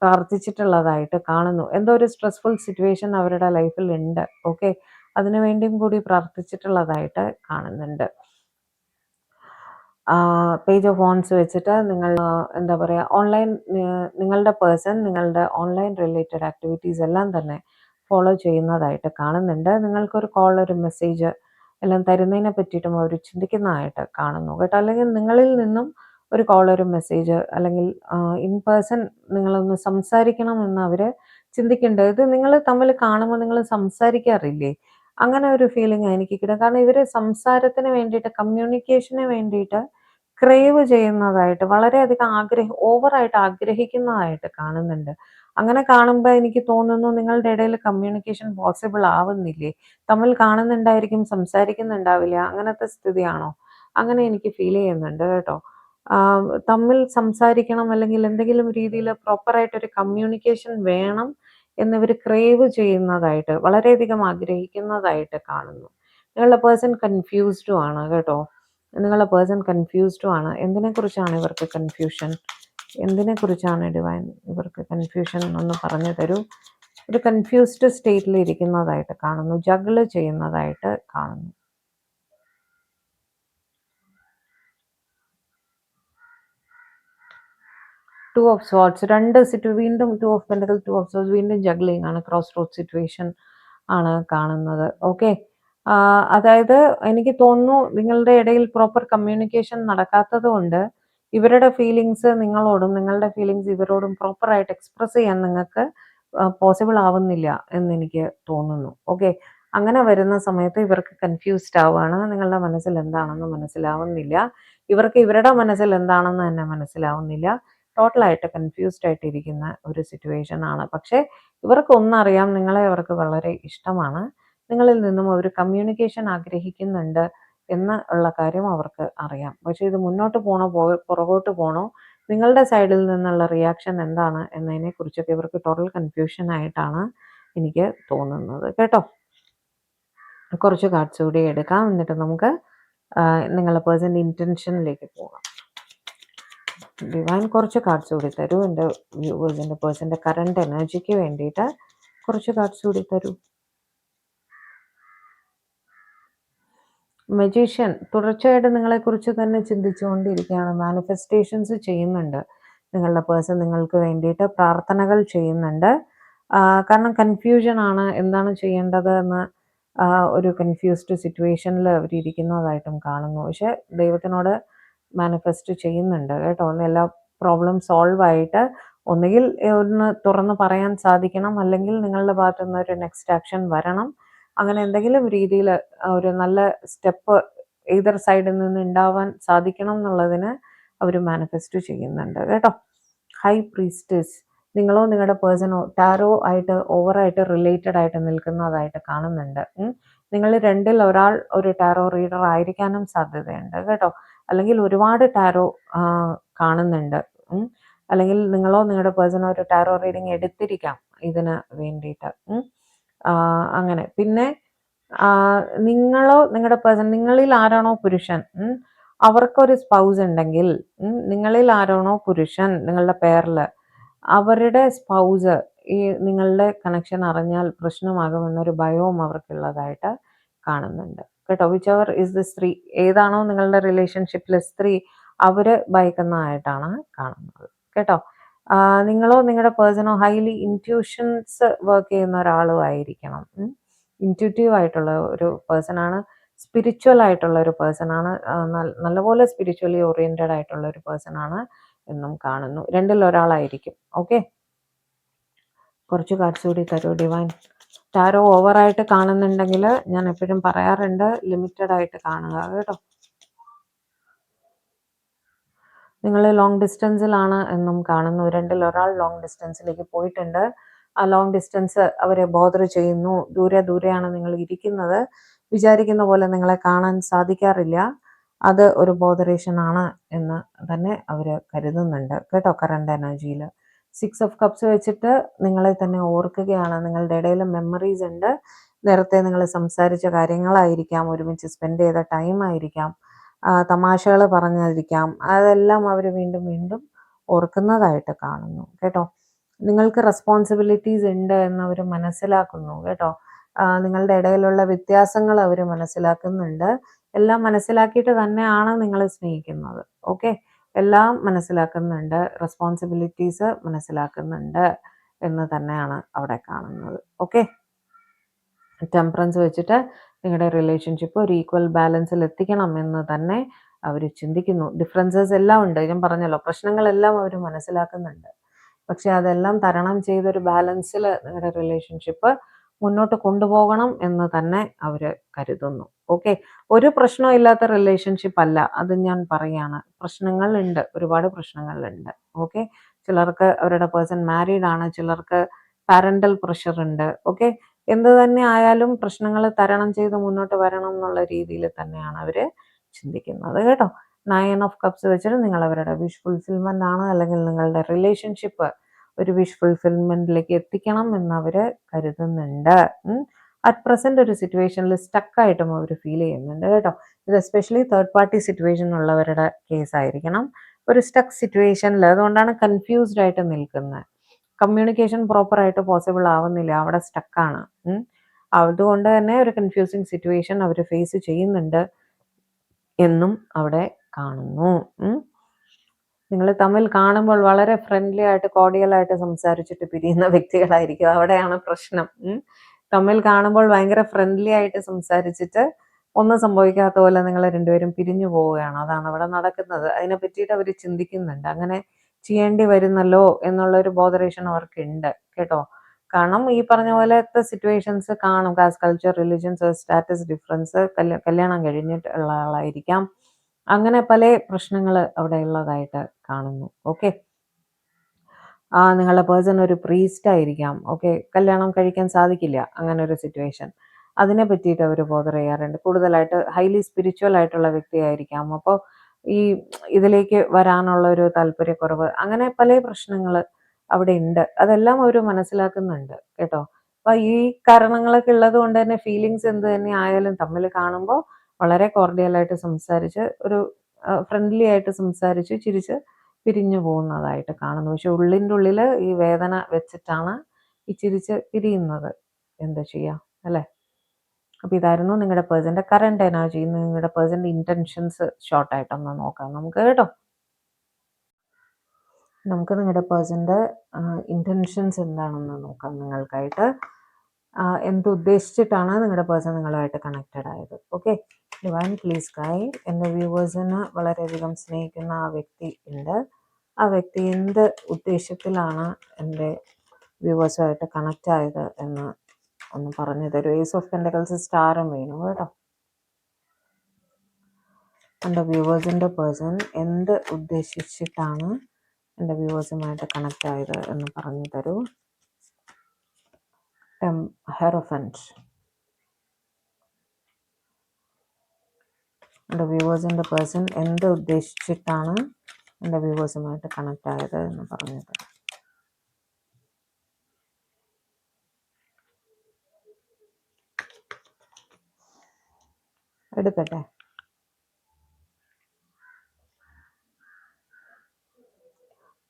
പ്രാർത്ഥിച്ചിട്ടുള്ളതായിട്ട് കാണുന്നു. എന്തോ ഒരു സ്ട്രെസ്ഫുൾ സിറ്റുവേഷൻ അവരുടെ ലൈഫിൽ ഉണ്ട്. ഓക്കെ, അതിനു വേണ്ടിയും കൂടി പ്രാർത്ഥിച്ചിട്ടുള്ളതായിട്ട് കാണുന്നുണ്ട്. പേജ് ഓഫ് വോൺസ് വെച്ചിട്ട് നിങ്ങൾ എന്താ പറയുക, ഓൺലൈൻ നിങ്ങളുടെ പേഴ്സൺ നിങ്ങളുടെ ഓൺലൈൻ റിലേറ്റഡ് ആക്ടിവിറ്റീസ് എല്ലാം തന്നെ ഫോളോ ചെയ്യുന്നതായിട്ട് കാണുന്നുണ്ട്. നിങ്ങൾക്കൊരു കോൾ, ഒരു മെസ്സേജ് എല്ലാം തരുന്നതിനെ പറ്റിയിട്ടും അവർ ചിന്തിക്കുന്നതായിട്ട് കാണുന്നു കേട്ടോ. അല്ലെങ്കിൽ നിങ്ങളിൽ നിന്നും ഒരു കോൾ, ഒരു മെസ്സേജ്, അല്ലെങ്കിൽ ഇൻ പേഴ്സൺ നിങ്ങളൊന്ന് സംസാരിക്കണം എന്ന് അവർ ചിന്തിക്കേണ്ടത്. ഇത് നിങ്ങൾ തമ്മിൽ കാണുമ്പോൾ നിങ്ങൾ സംസാരിക്കാറില്ലേ, അങ്ങനെ ഒരു ഫീലിംഗ് എനിക്ക് കിട്ടും. കാരണം ഇവർ സംസാരത്തിന് വേണ്ടിയിട്ട്, കമ്മ്യൂണിക്കേഷന് വേണ്ടിയിട്ട് ക്രേവ് ചെയ്യുന്നതായിട്ട് വളരെയധികം ഓവറായിട്ട് ആഗ്രഹിക്കുന്നതായിട്ട് കാണുന്നുണ്ട്. അങ്ങനെ കാണുമ്പോ എനിക്ക് തോന്നുന്നു നിങ്ങളുടെ ഇടയിൽ കമ്മ്യൂണിക്കേഷൻ പോസിബിൾ ആവുന്നില്ലേ? തമ്മിൽ കാണുന്നുണ്ടായിരിക്കും, സംസാരിക്കുന്നുണ്ടാവില്ല. അങ്ങനത്തെ സ്ഥിതിയാണോ? അങ്ങനെ എനിക്ക് ഫീൽ ചെയ്യുന്നുണ്ട് കേട്ടോ. തമ്മിൽ സംസാരിക്കണം അല്ലെങ്കിൽ എന്തെങ്കിലും രീതിയിൽ പ്രോപ്പറായിട്ടൊരു കമ്മ്യൂണിക്കേഷൻ വേണം എന്നിവർ ക്രേവ് ചെയ്യുന്നതായിട്ട് വളരെയധികം ആഗ്രഹിക്കുന്നതായിട്ട് കാണുന്നു. നിങ്ങളുടെ പേഴ്സൺ കൺഫ്യൂസ്ഡും ആണ് കേട്ടോ. നിങ്ങളുടെ പേഴ്സൺ കൺഫ്യൂസ്ഡും ആണ്. എന്തിനെക്കുറിച്ചാണ് ഇവർക്ക് കൺഫ്യൂഷൻ? എന്തിനെക്കുറിച്ചാണ് ഡിവൈൻ ഇവർക്ക് കൺഫ്യൂഷൻ ഒന്ന് പറഞ്ഞു തരൂ. ഒരു കൺഫ്യൂസ്ഡ് സ്റ്റേറ്റിൽ ഇരിക്കുന്നതായിട്ട് കാണുന്നു, ജഗിള് ചെയ്യുന്നതായിട്ട് കാണുന്നു. ടു ഓഫ് സോർട്സ്, വീണ്ടും two of pentacle, two of sorts, വീണ്ടും ജഗ്ലിംഗ് ആണ്, ക്രോസ് റോഡ് സിറ്റുവേഷൻ ആണ് കാണുന്നത്. ഓക്കെ, അതായത് എനിക്ക് തോന്നുന്നു നിങ്ങളുടെ ഇടയിൽ പ്രോപ്പർ കമ്മ്യൂണിക്കേഷൻ നടക്കാത്തത് കൊണ്ട് ഇവരുടെ ഫീലിങ്സ് നിങ്ങളോടും നിങ്ങളുടെ ഫീലിങ്സ് ഇവരോടും പ്രോപ്പറായിട്ട് എക്സ്പ്രസ് ചെയ്യാൻ നിങ്ങൾക്ക് പോസിബിൾ ആവുന്നില്ല എന്നെനിക്ക് തോന്നുന്നു. ഓക്കെ, അങ്ങനെ വരുന്ന സമയത്ത് ഇവർക്ക് കൺഫ്യൂസ്ഡ് ആവുകയാണ്. നിങ്ങളുടെ മനസ്സിൽ എന്താണെന്ന് മനസ്സിലാവുന്നില്ല, ഇവർക്ക് ഇവരുടെ മനസ്സിൽ എന്താണെന്ന് തന്നെ മനസ്സിലാവുന്നില്ല. ടോട്ടലായിട്ട് കൺഫ്യൂസ്ഡ് ആയിട്ട് ഇരിക്കുന്ന ഒരു സിറ്റുവേഷൻ ആണ്. പക്ഷേ ഇവർക്കൊന്നറിയാം, നിങ്ങളെ അവർക്ക് വളരെ ഇഷ്ടമാണ്, നിങ്ങളിൽ നിന്നും ഒരു കമ്മ്യൂണിക്കേഷൻ ആഗ്രഹിക്കുന്നുണ്ട് എന്ന് ഉള്ള കാര്യം അവർക്ക് അറിയാം. പക്ഷേ ഇത് മുന്നോട്ട് പോകണോ പുറകോട്ട് പോകണോ, നിങ്ങളുടെ സൈഡിൽ നിന്നുള്ള റിയാക്ഷൻ എന്താണ് എന്നതിനെ കുറിച്ചൊക്കെ ഇവർക്ക് ടോട്ടൽ കൺഫ്യൂഷൻ ആയിട്ടാണ് എനിക്ക് തോന്നുന്നത് കേട്ടോ. കുറച്ച് കാർഡ്സ് കൂടി എടുക്കാം, എന്നിട്ട് നമുക്ക് നിങ്ങളുടെ പേഴ്സൻ്റെ ഇൻറ്റൻഷനിലേക്ക് പോകാം. ഡിവൈൻ കുറച്ച് കാർഡ്സ് കൂടി തരൂ എൻ്റെ വ്യൂവേഴ്സിൻ്റെ പേഴ്സൻ്റെ കറണ്ട് എനർജിക്ക് വേണ്ടിയിട്ട്. കുറച്ച് കാർഡ്സ് കൂടി തരൂ. മജീഷ്യൻ തുടർച്ചയായിട്ട് നിങ്ങളെക്കുറിച്ച് തന്നെ ചിന്തിച്ചുകൊണ്ടിരിക്കുകയാണ്, മാനിഫെസ്റ്റേഷൻസ് ചെയ്യുന്നുണ്ട്. നിങ്ങളുടെ പേഴ്സൺ നിങ്ങൾക്ക് വേണ്ടിയിട്ട് പ്രാർത്ഥനകൾ ചെയ്യുന്നുണ്ട്. കാരണം കൺഫ്യൂഷൻ ആണ്, എന്താണ് ചെയ്യേണ്ടത് എന്ന് ഒരു കൺഫ്യൂസ്ഡ് സിറ്റുവേഷനിൽ അവരിയ്ക്കുന്നതായിട്ടും കാണുന്നു. പക്ഷെ ദൈവത്തിനോട് മാനിഫെസ്റ്റ് ചെയ്യുന്നുണ്ട് കേട്ടോ. എല്ലാ പ്രോബ്ലം സോൾവ് ആയിട്ട് ഒന്നുകിൽ ഒന്ന് തുറന്ന് പറയാൻ സാധിക്കണം, അല്ലെങ്കിൽ നിങ്ങളുടെ ഭാഗത്തു നിന്ന് ഒരു നെക്സ്റ്റ് ആക്ഷൻ വരണം. അങ്ങനെ എന്തെങ്കിലും രീതിയിൽ ഒരു നല്ല സ്റ്റെപ്പ് ഏതൊരു സൈഡിൽ നിന്ന് ഉണ്ടാവാൻ സാധിക്കണം എന്നുള്ളതിന് അവർ മാനിഫെസ്റ്റ് ചെയ്യുന്നുണ്ട് കേട്ടോ. ഹൈ പ്രീസ്റ്റസ്, നിങ്ങളോ നിങ്ങളുടെ പേഴ്സണോ ടാരോ ആയിട്ട് ഓവറായിട്ട് റിലേറ്റഡ് ആയിട്ട് നിൽക്കുന്നതായിട്ട് കാണുന്നുണ്ട്. നിങ്ങൾ രണ്ടിൽ ഒരാൾ ഒരു ടാരോ റീഡർ ആയിരിക്കാനും സാധ്യതയുണ്ട് കേട്ടോ. അല്ലെങ്കിൽ ഒരുപാട് ടാരോ കാണുന്നുണ്ട്. അല്ലെങ്കിൽ നിങ്ങളോ നിങ്ങളുടെ പേഴ്സണോ ഒരു ടാരോ റീഡിങ് എടുത്തിരിക്കാം ഇതിന് വേണ്ടിയിട്ട്. അങ്ങനെ പിന്നെ നിങ്ങളോ നിങ്ങളുടെ പേഴ്സൺ, നിങ്ങളിൽ ആരാണോ പുരുഷൻ, അവർക്കൊരു സ്പൗസ് ഉണ്ടെങ്കിൽ, നിങ്ങളിൽ ആരാണോ പുരുഷൻ നിങ്ങളുടെ പേരിൽ, അവരുടെ സ്പൗസ് ഈ നിങ്ങളുടെ കണക്ഷൻ അറിഞ്ഞാൽ പ്രശ്നമാകുമെന്നൊരു ഭയവും അവർക്കുള്ളതായിട്ട് കാണുന്നുണ്ട് കേട്ടോ. വിച്ച് എവർ ഇസ് ദ സ്ത്രീ, ഏതാണോ നിങ്ങളുടെ റിലേഷൻഷിപ്പിലെ സ്ത്രീ, അവര് ഭയക്കുന്നതായിട്ടാണ് കാണുന്നത് കേട്ടോ. നിങ്ങളോ നിങ്ങളുടെ പേഴ്സണോ ഹൈലി ഇൻറ്റ്യൂഷൻസ് വർക്ക് ചെയ്യുന്ന ഒരാളും ആയിരിക്കണം. ഇൻറ്റ്യൂട്ടീവ് ആയിട്ടുള്ള ഒരു പേഴ്സൺ ആണ്, സ്പിരിച്വൽ ആയിട്ടുള്ള ഒരു പേഴ്സൺ ആണ്, നല്ലപോലെ സ്പിരിച്വലി ഓറിയന്റഡ് ആയിട്ടുള്ള ഒരു പേഴ്സൺ ആണ് എന്നും കാണുന്നു. രണ്ടിൽ ഒരാളായിരിക്കും. ഓക്കെ, കുറച്ച് കാർഡ്സ് കൂടി തരൂ ഡിവൈൻ. ടാരോ ഓവറായിട്ട് കാണുന്നുണ്ടെങ്കിൽ ഞാൻ എപ്പോഴും പറയാറുണ്ട്, ലിമിറ്റഡ് ആയിട്ട് കാണുക കേട്ടോ. നിങ്ങൾ ലോങ് ഡിസ്റ്റൻസിലാണ് എന്നും കാണുന്നു. രണ്ടിൽ ഒരാൾ ലോങ് ഡിസ്റ്റൻസിലേക്ക് പോയിട്ടുണ്ട്. ആ ലോങ് ഡിസ്റ്റൻസ് അവരെ ബോദർ ചെയ്യുന്നു. ദൂരെയാണ് നിങ്ങൾ ഇരിക്കുന്നത്, വിചാരിക്കുന്ന പോലെ നിങ്ങളെ കാണാൻ സാധിക്കാറില്ല. അത് ഒരു ബോദറേഷൻ ആണ് എന്ന് തന്നെ അവർ കരുതുന്നുണ്ട് കേട്ടോ. കറണ്ട് എനർജിയിൽ 6 ഓഫ് കപ്സ് വെച്ചിട്ട് നിങ്ങളെ തന്നെ ഓർക്കുകയാണ്. നിങ്ങളുടെ ഇടയിൽ മെമ്മറീസ് ഉണ്ട്. നേരത്തെ നിങ്ങൾ സംസാരിച്ച കാര്യങ്ങളായിരിക്കാം, ഒരുമിച്ച് സ്പെൻഡ് ചെയ്ത ടൈം ആയിരിക്കാം, തമാശകൾ പറഞ്ഞിരിക്കാം. അതെല്ലാം അവർ വീണ്ടും വീണ്ടും ഓർക്കുന്നതായിട്ട് കാണുന്നു കേട്ടോ. നിങ്ങൾക്ക് റെസ്പോൺസിബിലിറ്റീസ് ഉണ്ട് എന്ന് അവർ മനസ്സിലാക്കുന്നു കേട്ടോ. നിങ്ങളുടെ ഇടയിലുള്ള വ്യത്യാസങ്ങൾ അവർ മനസ്സിലാക്കുന്നുണ്ട്. എല്ലാം മനസ്സിലാക്കിയിട്ട് തന്നെയാണ് നിങ്ങൾ സ്നേഹിക്കുന്നത്. ഓക്കെ, എല്ലാം മനസ്സിലാക്കുന്നുണ്ട്, റെസ്പോൺസിബിലിറ്റീസ് മനസ്സിലാക്കുന്നുണ്ട് എന്ന് തന്നെയാണ് അവിടെ കാണുന്നത്. ഓക്കെ, ടെമ്പറൻസ് വെച്ചിട്ട് നിങ്ങളുടെ റിലേഷൻഷിപ്പ് ഒരു ഈക്വൽ ബാലൻസിൽ എത്തിക്കണം എന്ന് തന്നെ അവർ ചിന്തിക്കുന്നു. ഡിഫറൻസസ് എല്ലാം ഉണ്ട്, ഞാൻ പറഞ്ഞല്ലോ, പ്രശ്നങ്ങളെല്ലാം അവർ മനസ്സിലാക്കുന്നുണ്ട്. പക്ഷെ അതെല്ലാം തരണം ചെയ്തൊരു ബാലൻസിൽ നിങ്ങളുടെ റിലേഷൻഷിപ്പ് മുന്നോട്ട് കൊണ്ടുപോകണം എന്ന് തന്നെ അവർ കരുതുന്നു. ഓക്കെ. ഒരു പ്രശ്നവും ഇല്ലാത്ത റിലേഷൻഷിപ്പ് അല്ല. അത് ഞാൻ പറയാണ്. പ്രശ്നങ്ങളുണ്ട്. ഒരുപാട് പ്രശ്നങ്ങളുണ്ട്. ഓക്കെ. ചിലർക്ക് അവരുടെ പേഴ്സൺ മാരീഡ് ആണ്. ചിലർക്ക് പാരന്റൽ പ്രഷർ ഉണ്ട്. ഓക്കെ. എന്ത് തന്നെ ആയാലും പ്രശ്നങ്ങൾ തരണം ചെയ്ത് മുന്നോട്ട് വരണം എന്നുള്ള രീതിയിൽ തന്നെയാണ് അവര് ചിന്തിക്കുന്നത് കേട്ടോ. 9 ഓഫ് കപ്സ് വെച്ചിട്ട് നിങ്ങൾ അവരുടെ വിഷ് ഫുൾഫിൽമെന്റ് ആണ്, അല്ലെങ്കിൽ നിങ്ങളുടെ റിലേഷൻഷിപ്പ് ഒരു വിഷ് ഫുൾഫിൽമെന്റിലേക്ക് എത്തിക്കണം എന്ന് അവര് കരുതുന്നുണ്ട്. അറ്റ് പ്രസന്റ് ഒരു സിറ്റുവേഷനിൽ സ്റ്റക്കായിട്ടും അവർ ഫീൽ ചെയ്യുന്നുണ്ട് കേട്ടോ. ഇത് എസ്പെഷ്യലി തേർഡ് പാർട്ടി സിറ്റുവേഷൻ ഉള്ളവരുടെ കേസ് ആയിരിക്കണം. ഒരു സ്റ്റക്ക് സിറ്റുവേഷനിൽ, അതുകൊണ്ടാണ് കൺഫ്യൂസ്ഡ് ആയിട്ട് നിൽക്കുന്നത്. കമ്മ്യൂണിക്കേഷൻ പ്രോപ്പർ ആയിട്ട് പോസിബിൾ ആവുന്നില്ല, അവിടെ സ്റ്റക്കാണ്. അതുകൊണ്ട് തന്നെ ഒരു കൺഫ്യൂസിങ് സിറ്റുവേഷൻ അവർ ഫേസ് ചെയ്യുന്നുണ്ട് എന്നും അവിടെ കാണുന്നു. നിങ്ങൾ തമ്മിൽ കാണുമ്പോൾ വളരെ ഫ്രണ്ട്ലി ആയിട്ട് കോർഡിയലായിട്ട് സംസാരിച്ചിട്ട് പിരിയുന്ന വ്യക്തികളായിരിക്കും. അവിടെയാണ് പ്രശ്നം. തമ്മിൽ കാണുമ്പോൾ ഭയങ്കര ഫ്രണ്ട്ലി ആയിട്ട് സംസാരിച്ചിട്ട് ഒന്നും സംഭവിക്കാത്ത പോലെ നിങ്ങൾ രണ്ടുപേരും പിരിഞ്ഞു പോവുകയാണ്. അതാണ് അവിടെ നടക്കുന്നത്. അതിനെ പറ്റിയിട്ട് അവർ ചിന്തിക്കുന്നുണ്ട്. അങ്ങനെ ചെയ്യേണ്ടി വരുന്നല്ലോ എന്നുള്ളൊരു ബോധറേഷൻ അവർക്കുണ്ട് കേട്ടോ. കാരണം ഈ പറഞ്ഞ പോലത്തെ സിറ്റുവേഷൻസ് കാണും. Caste, culture, religions, status difference, കല്യാണം കഴിഞ്ഞിട്ടുള്ള ആളായിരിക്കാം. അങ്ങനെ പല പ്രശ്നങ്ങൾ അവിടെ ഉള്ളതായിട്ട് കാണുന്നു. ഓക്കെ. നിങ്ങളുടെ പേഴ്സൺ ഒരു പ്രീസ്റ്റ് ആയിരിക്കാം. ഓക്കെ. കല്യാണം കഴിക്കാൻ സാധിക്കില്ല അങ്ങനെ ഒരു സിറ്റുവേഷൻ. അതിനെ പറ്റിയിട്ട് അവർ ബോധർ ചെയ്യാറുണ്ട്. കൂടുതലായിട്ട് ഹൈലി സ്പിരിച്വൽ ആയിട്ടുള്ള വ്യക്തിയായിരിക്കാം. അപ്പോൾ ഈ ഇതിലേക്ക് വരാനുള്ള ഒരു താല്പര്യക്കുറവ്, അങ്ങനെ പല പ്രശ്നങ്ങൾ അവിടെ ഉണ്ട്. അതെല്ലാം അവർ മനസ്സിലാക്കുന്നുണ്ട് കേട്ടോ. അപ്പൊ ഈ കാരണങ്ങളൊക്കെ ഉള്ളത് കൊണ്ട് തന്നെ ഫീലിങ്സ് എന്ത് തന്നെ ആയാലും തമ്മിൽ കാണുമ്പോൾ വളരെ കോർഡിയലായിട്ട് സംസാരിച്ച്, ഒരു ഫ്രണ്ട്ലി ആയിട്ട് സംസാരിച്ച് ചിരിച്ച് പിരിഞ്ഞു പോകുന്നതായിട്ട് കാണുന്നു. പക്ഷെ ഉള്ളിൻ്റെ ഉള്ളിൽ ഈ വേദന വെച്ചിട്ടാണ് ഈ ചിരിച്ച് പിരിയുന്നത്. എന്താ ചെയ്യുക അല്ലേ? അപ്പോൾ ഇതായിരുന്നു നിങ്ങളുടെ പേഴ്സൻ്റെ കറണ്ട് എനർജി. നിങ്ങളുടെ പേഴ്സൻ്റെ ഇൻറ്റൻഷൻസ് ഷോർട്ടായിട്ടൊന്ന് നോക്കാം നമുക്ക് കേട്ടോ. നമുക്ക് നിങ്ങളുടെ പേഴ്സൻ്റെ ഇൻറ്റൻഷൻസ് എന്താണെന്ന് നോക്കാം നിങ്ങൾക്കായിട്ട്. എന്തുദ്ദേശിച്ചിട്ടാണ് നിങ്ങളുടെ പേഴ്സൺ നിങ്ങളുമായിട്ട് കണക്റ്റഡ് ആയത്. ഓക്കെ. Divine please guide. എൻ്റെ വ്യൂവേഴ്സിന് വളരെയധികം സ്നേഹിക്കുന്ന ആ വ്യക്തി ഉണ്ട്. ആ വ്യക്തി എന്ത് ഉദ്ദേശത്തിലാണ് എൻ്റെ വ്യൂവേഴ്സുമായിട്ട് കണക്റ്റ് ആയത് എന്ന് ഒന്ന് പറഞ്ഞു തരും. ഏസ് ഓഫ് പെൻറ്റക്കിൾസ് സ്റ്റാറും വീണു കേട്ടോ. എൻ്റെ വ്യൂവേഴ്സിൻ്റെ പേഴ്സൺ എന്ത് ഉദ്ദേശിച്ചിട്ടാണ് എൻ്റെ വ്യൂവേഴ്സുമായിട്ട് കണക്റ്റ് ആയത് എന്ന് പറഞ്ഞു തരൂ. ഹെറോഫന്റ്. എൻ്റെ വ്യൂവേഴ്സിൻ്റെ പേഴ്സൺ എന്ത് ഉദ്ദേശിച്ചിട്ടാണ് എൻ്റെ വ്യൂവേഴ്സുമായിട്ട് കണക്റ്റ് ആയത് എന്ന് പറഞ്ഞു തരാം. എടുക്കട്ടെ.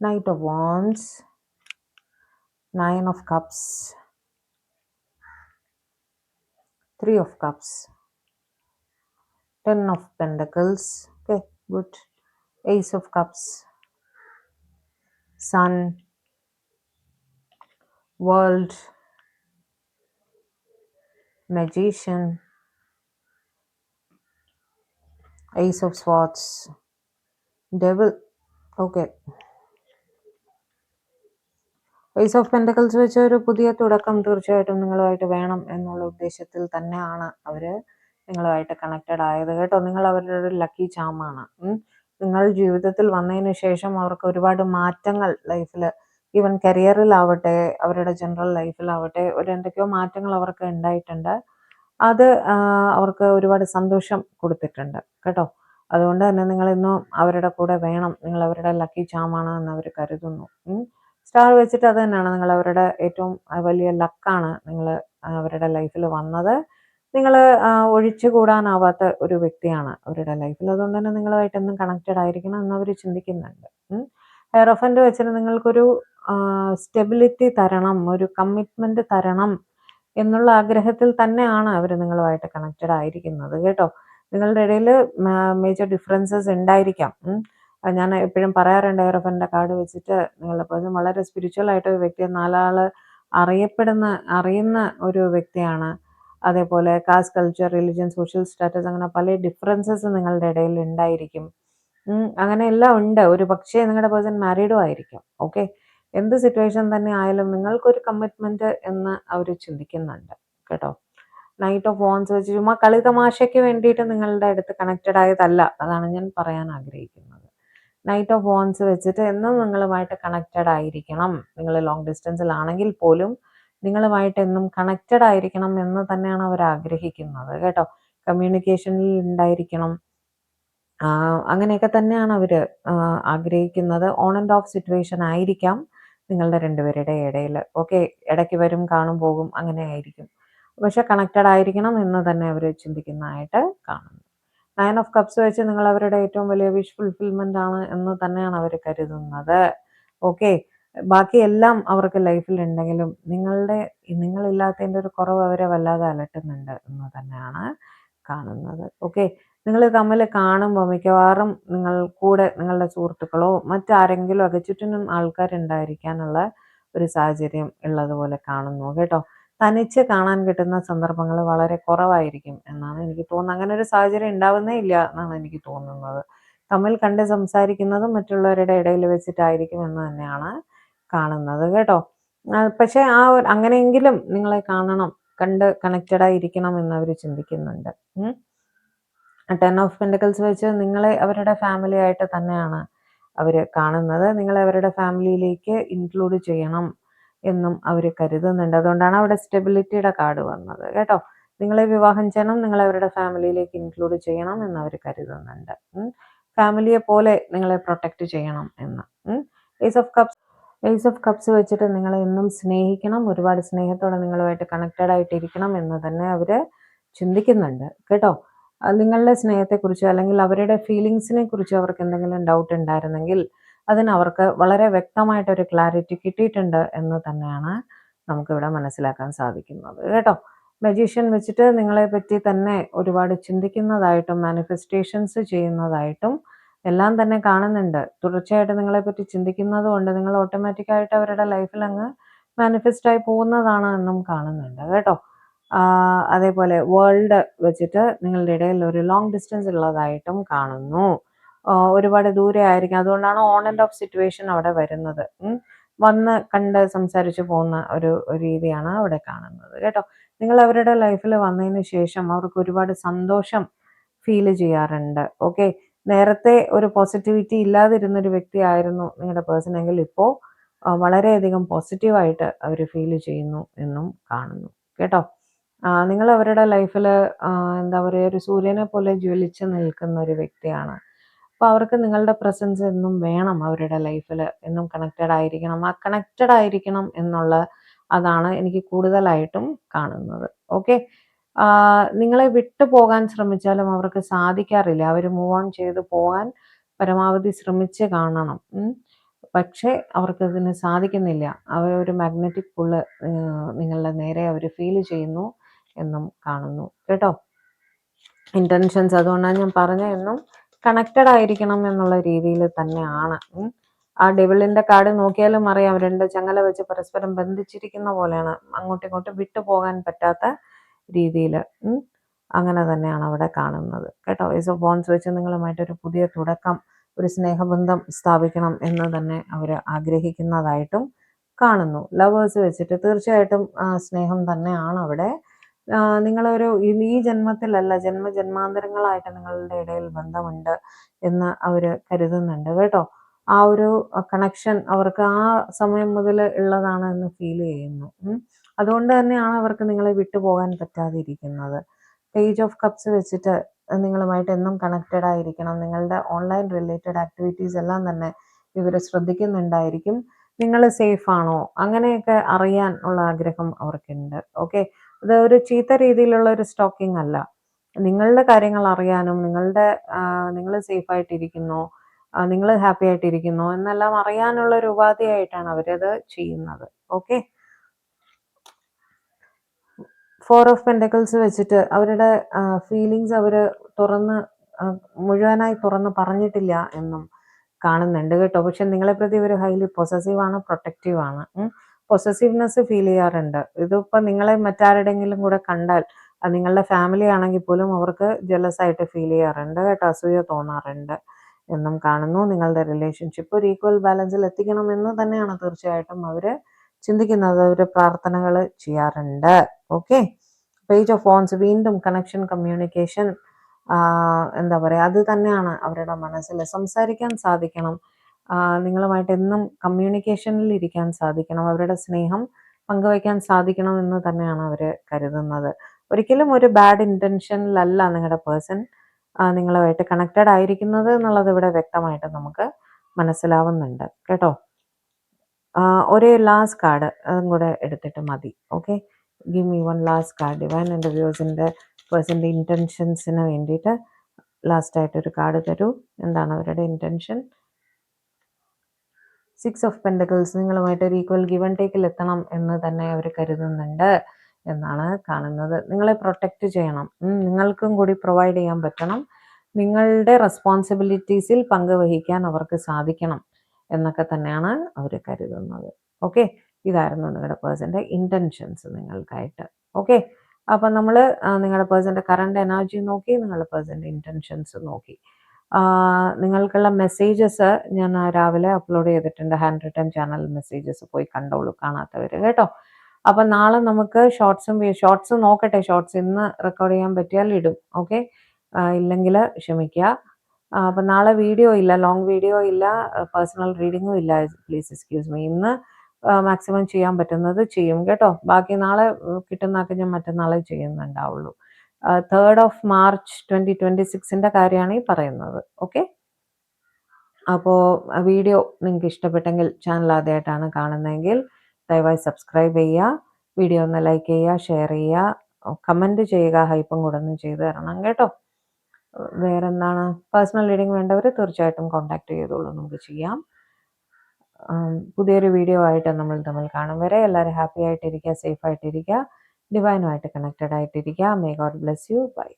Knight of Wands, 9 of Cups, 3 of Cups, 10 of Pentacles. Okay, good. Ace of Cups, Sun, World, Magician, Ace of Swords, Devil. Okay. Ace of pentacles വെച്ച് ഒരു പുതിയ തുടക്കം തീർച്ചയായിട്ടും നിങ്ങളുമായിട്ട് വേണം എന്നുള്ള ഉദ്ദേശത്തിൽ തന്നെയാണ് അവർ നിങ്ങളുമായിട്ട് കണക്റ്റഡ് ആയത് കേട്ടോ. നിങ്ങൾ അവരുടെ ഒരു ലക്കി ചാമാണ്. നിങ്ങൾ ജീവിതത്തിൽ വന്നതിന് ശേഷം അവർക്ക് ഒരുപാട് മാറ്റങ്ങൾ ലൈഫിൽ, ഈവൻ കരിയറിലാവട്ടെ അവരുടെ ജനറൽ ലൈഫിലാവട്ടെ, എന്തൊക്കെയോ മാറ്റങ്ങൾ അവർക്ക് ഉണ്ടായിട്ടുണ്ട്. അത് അവർക്ക് ഒരുപാട് സന്തോഷം കൊടുത്തിട്ടുണ്ട് കേട്ടോ. അതുകൊണ്ട് തന്നെ നിങ്ങളിന്നും അവരുടെ കൂടെ വേണം. നിങ്ങൾ അവരുടെ ലക്കി ചാമാണ് എന്ന് അവർ കരുതുന്നു. സ്റ്റാർ വെച്ചിട്ട് അത് തന്നെയാണ്, നിങ്ങൾ അവരുടെ ഏറ്റവും വലിയ ലക്കാണ് നിങ്ങൾ അവരുടെ ലൈഫിൽ വന്നത്. നിങ്ങൾ ഒഴിച്ചുകൂടാനാവാത്ത ഒരു വ്യക്തിയാണ് അവരുടെ ലൈഫിൽ. അതുകൊണ്ട് തന്നെ നിങ്ങളുമായിട്ട് എന്നും കണക്റ്റഡ് ആയിരിക്കണം എന്ന് അവർ ചിന്തിക്കുന്നുണ്ട്. ഹെയറോഫന്റ് വെച്ചിട്ട് നിങ്ങൾക്കൊരു സ്റ്റെബിലിറ്റി തരണം, ഒരു കമ്മിറ്റ്മെന്റ് തരണം എന്നുള്ള ആഗ്രഹത്തിൽ തന്നെയാണ് അവർ നിങ്ങളുമായിട്ട് കണക്റ്റഡ് ആയിരിക്കുന്നത് കേട്ടോ. നിങ്ങളുടെ ഇടയിൽ മേജർ ഡിഫറൻസസ് ഉണ്ടായിരിക്കാം. ഞാൻ എപ്പോഴും പറയാറുണ്ട്, ഹെയറോഫന്റെ കാർഡ് വെച്ചിട്ട് നിങ്ങളുടെ പേഴ്സൺ വളരെ സ്പിരിച്വൽ ആയിട്ട് ഒരു വ്യക്തിയെ നാലാള് അറിയുന്ന ഒരു വ്യക്തിയാണ്. അതേപോലെ caste, culture, religion, social status, അങ്ങനെ പല ഡിഫറൻസസ് നിങ്ങളുടെ ഇടയിൽ ഉണ്ടായിരിക്കും. അങ്ങനെ എല്ലാം ഉണ്ട്. ഒരു പക്ഷേ നിങ്ങളുടെ പേഴ്സൺ മാരീഡും ആയിരിക്കും. ഓക്കെ. എന്ത് സിറ്റുവേഷൻ തന്നെ ആയാലും നിങ്ങൾക്കൊരു കമ്മിറ്റ്മെന്റ് എന്ന് അവർ ചിന്തിക്കുന്നുണ്ട് കേട്ടോ. നൈറ്റ് ഓഫ് വോൺസ് വെച്ച് ചുമ്മാ കളി തമാശയ്ക്ക് വേണ്ടിയിട്ട് നിങ്ങളുടെ അടുത്ത് കണക്റ്റഡ് ആയതല്ല. അതാണ് ഞാൻ പറയാൻ ആഗ്രഹിക്കുന്നത്. നൈറ്റ് ഓഫ് വോൺസ് വെച്ചിട്ട് എന്നും നിങ്ങളുമായിട്ട് കണക്റ്റഡ് ആയിരിക്കണം. നിങ്ങൾ ലോങ് ഡിസ്റ്റൻസിലാണെങ്കിൽ പോലും നിങ്ങളുമായിട്ട് എന്നും കണക്റ്റഡ് ആയിരിക്കണം എന്ന് തന്നെയാണ് അവർ ആഗ്രഹിക്കുന്നത് കേട്ടോ. കമ്മ്യൂണിക്കേഷനിൽ ഉണ്ടായിരിക്കണം. അങ്ങനെയൊക്കെ തന്നെയാണ് അവർ ആഗ്രഹിക്കുന്നത്. ഓൺ ആൻഡ് ഓഫ് സിറ്റുവേഷൻ ആയിരിക്കാം നിങ്ങളുടെ രണ്ടുപേരുടെ ഇടയിൽ. ഓക്കെ, ഇടയ്ക്ക് വരും, കാണും, പോകും, അങ്ങനെ ആയിരിക്കും. പക്ഷെ കണക്റ്റഡ് ആയിരിക്കണം എന്ന് തന്നെ അവർ ചിന്തിക്കുന്നതായിട്ട് കാണുന്നു. 9 ഓഫ് കപ്സ് വെച്ച് നിങ്ങൾ അവരുടെ ഏറ്റവും വലിയ വിഷ് ഫുൾഫിൽമെന്റ് ആണ് എന്ന് തന്നെയാണ് അവർ കരുതുന്നത്. ഓക്കെ, ബാക്കി എല്ലാം അവർക്ക് ലൈഫിൽ ഉണ്ടെങ്കിലും നിങ്ങളില്ലാത്തതിൻ്റെ ഒരു കുറവ് അവരെ വല്ലാതെ അലട്ടുന്നുണ്ട് എന്ന് തന്നെയാണ് കാണുന്നത്. ഓക്കെ, നിങ്ങൾ തമ്മിൽ കാണുമ്പോൾ മിക്കവാറും നിങ്ങൾ കൂടെ നിങ്ങളുടെ സുഹൃത്തുക്കളോ മറ്റാരെങ്കിലും ഒക്കെ ചുറ്റിനും ആൾക്കാരുണ്ടായിരിക്കാനുള്ള ഒരു സാഹചര്യം ഉള്ളതുപോലെ കാണുന്നു കേട്ടോ. തനിച്ച് കാണാൻ കിട്ടുന്ന സന്ദർഭങ്ങൾ വളരെ കുറവായിരിക്കും എന്നാണ് എനിക്ക് തോന്നുന്നത്. അങ്ങനെ ഒരു സാഹചര്യം ഉണ്ടാവുന്നേ ഇല്ല എന്നാണ് എനിക്ക് തോന്നുന്നത്. തമ്മിൽ കണ്ട് സംസാരിക്കുന്നതും മറ്റുള്ളവരുടെ ഇടയിൽ വെച്ചിട്ടായിരിക്കും എന്ന് തന്നെയാണ് കാണുന്നത് കേട്ടോ. പക്ഷെ അങ്ങനെയെങ്കിലും നിങ്ങളെ കാണണം, കണ്ട് കണക്റ്റഡ് ആയിരിക്കണം എന്ന് അവർ ചിന്തിക്കുന്നുണ്ട്. 10 ഓഫ് പെൻറ്റക്കിൾസ് വെച്ച് നിങ്ങളെ അവരുടെ ഫാമിലി ആയിട്ട് തന്നെയാണ് അവർ കാണുന്നത്. നിങ്ങളെ അവരുടെ ഫാമിലിയിലേക്ക് ഇൻക്ലൂഡ് ചെയ്യണം എന്നും അവർ കരുതുന്നുണ്ട്. അതുകൊണ്ടാണ് അവിടെ സ്റ്റെബിലിറ്റിയുടെ കാർഡ് വന്നത് കേട്ടോ. നിങ്ങളെ വിവാഹം ചെയ്യണം, നിങ്ങളെ അവരുടെ ഫാമിലിയിലേക്ക് ഇൻക്ലൂഡ് ചെയ്യണം എന്ന് അവർ കരുതുന്നുണ്ട്. ഫാമിലിയെ പോലെ നിങ്ങളെ പ്രൊട്ടക്റ്റ് ചെയ്യണം എന്ന്. ഏസ് ഓഫ് കപ്സ് വെച്ചിട്ട് നിങ്ങളെ എന്നും സ്നേഹിക്കണം, ഒരുപാട് സ്നേഹത്തോടെ നിങ്ങളുമായിട്ട് കണക്റ്റഡ് ആയിട്ടിരിക്കണം എന്ന് തന്നെ അവർ ചിന്തിക്കുന്നുണ്ട് കേട്ടോ. നിങ്ങളുടെ സ്നേഹത്തെക്കുറിച്ചോ അല്ലെങ്കിൽ അവരുടെ ഫീലിങ്സിനെ കുറിച്ചോ അവർക്ക് എന്തെങ്കിലും ഡൗട്ട് ഉണ്ടായിരുന്നെങ്കിൽ അതിന് അവർക്ക് വളരെ വ്യക്തമായിട്ടൊരു ക്ലാരിറ്റി കിട്ടിയിട്ടുണ്ട് എന്ന് തന്നെയാണ് നമുക്കിവിടെ മനസ്സിലാക്കാൻ സാധിക്കുന്നത് കേട്ടോ. മജീഷ്യൻ വെച്ചിട്ട് നിങ്ങളെ പറ്റി തന്നെ ഒരുപാട് ചിന്തിക്കുന്നതായിട്ടും മാനിഫെസ്റ്റേഷൻസ് ചെയ്യുന്നതായിട്ടും എല്ലാം തന്നെ കാണുന്നുണ്ട്. തുടർച്ചയായിട്ട് നിങ്ങളെപ്പറ്റി ചിന്തിക്കുന്നത് കൊണ്ട് നിങ്ങൾ ഓട്ടോമാറ്റിക്കായിട്ട് അവരുടെ ലൈഫിൽ അങ്ങ് മാനിഫെസ്റ്റ് ആയി പോകുന്നതാണ് എന്നും കാണുന്നുണ്ട് കേട്ടോ. അതേപോലെ വേൾഡ് വെച്ചിട്ട് നിങ്ങളുടെ ഇടയിൽ ഒരു ലോങ് ഡിസ്റ്റൻസ് ഉള്ളതായിട്ടും കാണുന്നു. ഒരുപാട് ദൂരെ ആയിരിക്കും, അതുകൊണ്ടാണ് ഓൺ ആൻഡ് ഓഫ് സിറ്റുവേഷൻ അവിടെ വരുന്നത്. വന്ന് കണ്ട് സംസാരിച്ച് പോകുന്ന ഒരു രീതിയാണ് അവിടെ കാണുന്നത് കേട്ടോ. നിങ്ങൾ അവരുടെ ലൈഫിൽ വന്നതിന് ശേഷം അവർക്ക് ഒരുപാട് സന്തോഷം ഫീൽ ചെയ്യാറുണ്ട്. ഓക്കെ, നേരത്തെ ഒരു പോസിറ്റിവിറ്റി ഇല്ലാതിരുന്നൊരു വ്യക്തിയായിരുന്നു നിങ്ങളുടെ പേഴ്സൺ എങ്കിൽ ഇപ്പോൾ വളരെയധികം പോസിറ്റീവായിട്ട് അവർ ഫീൽ ചെയ്യുന്നു എന്നും കാണുന്നു കേട്ടോ. നിങ്ങൾ അവരുടെ ലൈഫിൽ എന്താ പറയുക, ഒരു സൂര്യനെ പോലെ ജ്വലിച്ച് നിൽക്കുന്ന ഒരു വ്യക്തിയാണ്. അപ്പോൾ അവർക്ക് നിങ്ങളുടെ പ്രസൻസ് എന്നും വേണം അവരുടെ ലൈഫിൽ, എന്നും കണക്റ്റഡ് ആയിരിക്കണം. ആ കണക്റ്റഡ് ആയിരിക്കണം എന്നുള്ള അതാണ് എനിക്ക് കൂടുതലായിട്ടും കാണുന്നത്. ഓക്കെ, നിങ്ങളെ വിട്ടു പോകാൻ ശ്രമിച്ചാലും അവർക്ക് സാധിക്കാറില്ല. അവർ മൂവ് ഓൺ ചെയ്ത് പോകാൻ പരമാവധി ശ്രമിച്ച് കാണണം. പക്ഷേ അവർക്ക് ഇതിന് സാധിക്കുന്നില്ല. അവർ ഒരു മാഗ്നറ്റിക് പുള്ള് നിങ്ങളുടെ നേരെ അവർ ഫീൽ ചെയ്യുന്നു എന്നും കാണുന്നു കേട്ടോ. ഇൻറ്റൻഷൻസ് അതുകൊണ്ടാണ് ഞാൻ പറഞ്ഞ എന്നും കണക്റ്റഡ് ആയിരിക്കണം എന്നുള്ള രീതിയിൽ തന്നെയാണ്. ആ ഡെവിളിന്റെ കാർഡ് നോക്കിയാലും അറിയാം, രണ്ട് ചങ്ങല വെച്ച് പരസ്പരം ബന്ധിച്ചിരിക്കുന്ന പോലെയാണ്, അങ്ങോട്ടും ഇങ്ങോട്ടും വിട്ടുപോകാൻ പറ്റാത്ത രീതിയിൽ. അങ്ങനെ തന്നെയാണ് അവിടെ കാണുന്നത് കേട്ടോ. ഏസ് ഓഫ് വോൺസ് വെച്ച് നിങ്ങളുമായിട്ടൊരു പുതിയ തുടക്കം, ഒരു സ്നേഹബന്ധം സ്ഥാപിക്കണം എന്ന് തന്നെ അവർ ആഗ്രഹിക്കുന്നതായിട്ടും കാണുന്നു. ലവേഴ്സ് വെച്ചിട്ട് തീർച്ചയായിട്ടും സ്നേഹം തന്നെയാണ് അവിടെ. നിങ്ങളൊരു ഈ ജന്മത്തിലല്ല, ജന്മജന്മാന്തരങ്ങളായിട്ട് നിങ്ങളുടെ ഇടയിൽ ബന്ധമുണ്ട് എന്ന് അവർ കരുതുന്നുണ്ട് കേട്ടോ. ആ ഒരു കണക്ഷൻ അവർക്ക് ആ സമയം മുതൽ ഉള്ളതാണ് എന്ന് ഫീൽ ചെയ്യുന്നു. അതുകൊണ്ട് തന്നെയാണ് അവർക്ക് നിങ്ങളെ വിട്ടുപോകാൻ പറ്റാതിരിക്കുന്നത്. പേജ് ഓഫ് കപ്സ് വെച്ചിട്ട് നിങ്ങളുമായിട്ട് എന്നും കണക്റ്റഡ് ആയിരിക്കണം. നിങ്ങളുടെ ഓൺലൈൻ റിലേറ്റഡ് ആക്ടിവിറ്റീസ് എല്ലാം തന്നെ ഇവർ ശ്രദ്ധിക്കുന്നുണ്ടായിരിക്കും. നിങ്ങൾ സേഫ് ആണോ അങ്ങനെയൊക്കെ അറിയാൻ ഉള്ള ആഗ്രഹം അവർക്കുണ്ട്. ഓക്കെ, അത് ഒരു ചീത്ത രീതിയിലുള്ള ഒരു സ്റ്റോക്കിംഗ് അല്ല. നിങ്ങളുടെ കാര്യങ്ങൾ അറിയാനും നിങ്ങൾ സേഫ് ആയിട്ടിരിക്കുന്നോ, നിങ്ങൾ ഹാപ്പി ആയിട്ടിരിക്കുന്നോ എന്നെല്ലാം അറിയാനുള്ള ഒരു ഉപാധിയായിട്ടാണ് അവരത് ചെയ്യുന്നത്. ഓക്കെ, 4 ഓഫ് പെൻറ്റക്കിൾസ് വെച്ചിട്ട് അവരുടെ ഫീലിങ്സ് അവർ മുഴുവനായി തുറന്ന് പറഞ്ഞിട്ടില്ല എന്നും കാണുന്നുണ്ട് കേട്ടോ. പക്ഷെ നിങ്ങളെ പ്രതി ഒരു ഹൈലി പൊസസീവ് ആണ്, പ്രൊട്ടക്റ്റീവ് ആണ്. പൊസസീവ്നെസ് ഫീൽ ചെയ്യാറുണ്ട്. ഇതിപ്പോൾ നിങ്ങളെ മറ്റാരുടെങ്കിലും കൂടെ കണ്ടാൽ, അത് നിങ്ങളുടെ ഫാമിലി ആണെങ്കിൽ പോലും അവർക്ക് ജലസ് ആയിട്ട് ഫീൽ ചെയ്യാറുണ്ട് കേട്ടോ, അസൂയ തോന്നാറുണ്ട് എന്നും കാണുന്നു. നിങ്ങളുടെ റിലേഷൻഷിപ്പ് ഒരു ഈക്വൽ ബാലൻസിൽ എത്തിക്കണം എന്ന് തന്നെയാണ് തീർച്ചയായിട്ടും അവർ ചിന്തിക്കുന്നത്. അവർ പ്രാർത്ഥനകൾ ചെയ്യാറുണ്ട്. ഓക്കെ, പേജ് ഓഫ് വോൺസ് വീണ്ടും കണക്ഷൻ, കമ്മ്യൂണിക്കേഷൻ, എന്താ പറയുക, അത് തന്നെയാണ് അവരുടെ മനസ്സിൽ. സംസാരിക്കാൻ സാധിക്കണം, നിങ്ങളുമായിട്ട് എന്നും കമ്മ്യൂണിക്കേഷനിൽ ഇരിക്കാൻ സാധിക്കണം, അവരുടെ സ്നേഹം പങ്കുവയ്ക്കാൻ സാധിക്കണം എന്ന് തന്നെയാണ് അവർ കരുതുന്നത്. ഒരിക്കലും ഒരു ബാഡ് ഇൻറ്റൻഷനിലല്ല നിങ്ങളുടെ പേഴ്സൺ നിങ്ങളുമായിട്ട് കണക്റ്റഡ് ആയിരിക്കുന്നത് എന്നുള്ളത് ഇവിടെ വ്യക്തമായിട്ട് നമുക്ക് മനസ്സിലാവുന്നുണ്ട് കേട്ടോ. ഒരേ ലാസ്റ്റ് കാർഡ് അതും കൂടെ എടുത്തിട്ട് മതി. Okay, give me one last card. Divine എൻ്റെ വ്യൂസിൻ്റെ പേഴ്സൻ്റെ ഇൻറ്റൻഷൻസിന് വേണ്ടിയിട്ട് ലാസ്റ്റായിട്ടൊരു കാർഡ് തരൂ. എന്താണ് അവരുടെ ഇൻറ്റൻഷൻ? 6 of pentacles. നിങ്ങളുമായിട്ട് ഒരു ഈക്വൽ ഗിവ് ആൻഡ് ടേക്കിൽ എത്തണം എന്ന് തന്നെ അവർ കരുതുന്നുണ്ട് എന്നാണ് കാണുന്നത്. നിങ്ങളെ പ്രൊട്ടക്റ്റ് ചെയ്യണം, നിങ്ങൾക്കും കൂടി പ്രൊവൈഡ് ചെയ്യാൻ പറ്റണം, നിങ്ങളുടെ റെസ്പോൺസിബിലിറ്റീസിൽ പങ്കുവഹിക്കാൻ അവർക്ക് സാധിക്കണം എന്നൊക്കെ തന്നെയാണ് അവർ കരുതുന്നത്. ഓക്കെ, ഇതായിരുന്നു നിങ്ങളുടെ പേഴ്സൻ്റെ ഇൻറ്റൻഷൻസ് നിങ്ങൾക്കായിട്ട്. ഓക്കെ, അപ്പം നമ്മൾ നിങ്ങളുടെ പേഴ്സൻ്റെ കറണ്ട് എനർജി നോക്കി, നിങ്ങളുടെ പേഴ്സൻ്റെ ഇൻറ്റൻഷൻസ് നോക്കി. നിങ്ങൾക്കുള്ള മെസ്സേജസ് ഞാൻ രാവിലെ അപ്ലോഡ് ചെയ്തിട്ടുണ്ട്, ഹാൻഡ് റിട്ടൺ ചാനൽ മെസ്സേജസ്, പോയി കണ്ടോളൂ കാണാത്തവർ കേട്ടോ. അപ്പം നാളെ നമുക്ക് ഷോർട്സ് നോക്കട്ടെ. ഷോർട്സ് ഇന്ന് റെക്കോർഡ് ചെയ്യാൻ പറ്റിയാൽ ഇടും. ഓക്കെ, ഇല്ലെങ്കിൽ ക്ഷമിക്കുക. അപ്പം നാളെ വീഡിയോ ഇല്ല, ലോങ് വീഡിയോ ഇല്ല, പേഴ്സണൽ റീഡിങ്ങും ഇല്ല, പ്ലീസ് എക്സ്ക്യൂസ് മീ. ഇന്ന് മാക്സിമം ചെയ്യാൻ പറ്റുന്നത് ചെയ്യും കേട്ടോ. ബാക്കി നാളെ കിട്ടുന്നതൊക്കെ ഞാൻ മറ്റന്നാളെ ചെയ്യുന്നുണ്ടാവുള്ളൂ. 3rd ഓഫ് മാർച്ച് 2026 കാര്യമാണ് ഈ പറയുന്നത്. ഓക്കെ, അപ്പോൾ വീഡിയോ നിങ്ങൾക്ക് ഇഷ്ടപ്പെട്ടെങ്കിൽ, ചാനൽ ആദ്യമായിട്ടാണ് കാണുന്നതെങ്കിൽ ദയവായി സബ്സ്ക്രൈബ് ചെയ്യുക, വീഡിയോ ഒന്ന് ലൈക്ക് ചെയ്യുക, ഷെയർ ചെയ്യുക, കമൻറ്റ് ചെയ്യുക, ഹൈപ്പും കൂടെ ഒന്ന് ചെയ്ത് തരണം കേട്ടോ. വേറെ എന്താണ്, പേഴ്സണൽ റീഡിംഗ് വേണ്ടവർ തീർച്ചയായിട്ടും കോൺടാക്ട് ചെയ്തോളൂ, നമുക്ക് ചെയ്യാം. പുതിയൊരു വീഡിയോ ആയിട്ട് നമ്മൾ തമ്മിൽ കാണും വരെ എല്ലാവരും ഹാപ്പി ആയിട്ടിരിക്കുക, സേഫ് ആയിട്ടിരിക്കുക, ഡിവൈനുമായിട്ട് കണക്റ്റഡ് ആയിട്ടിരിക്കുക. May God bless you. By.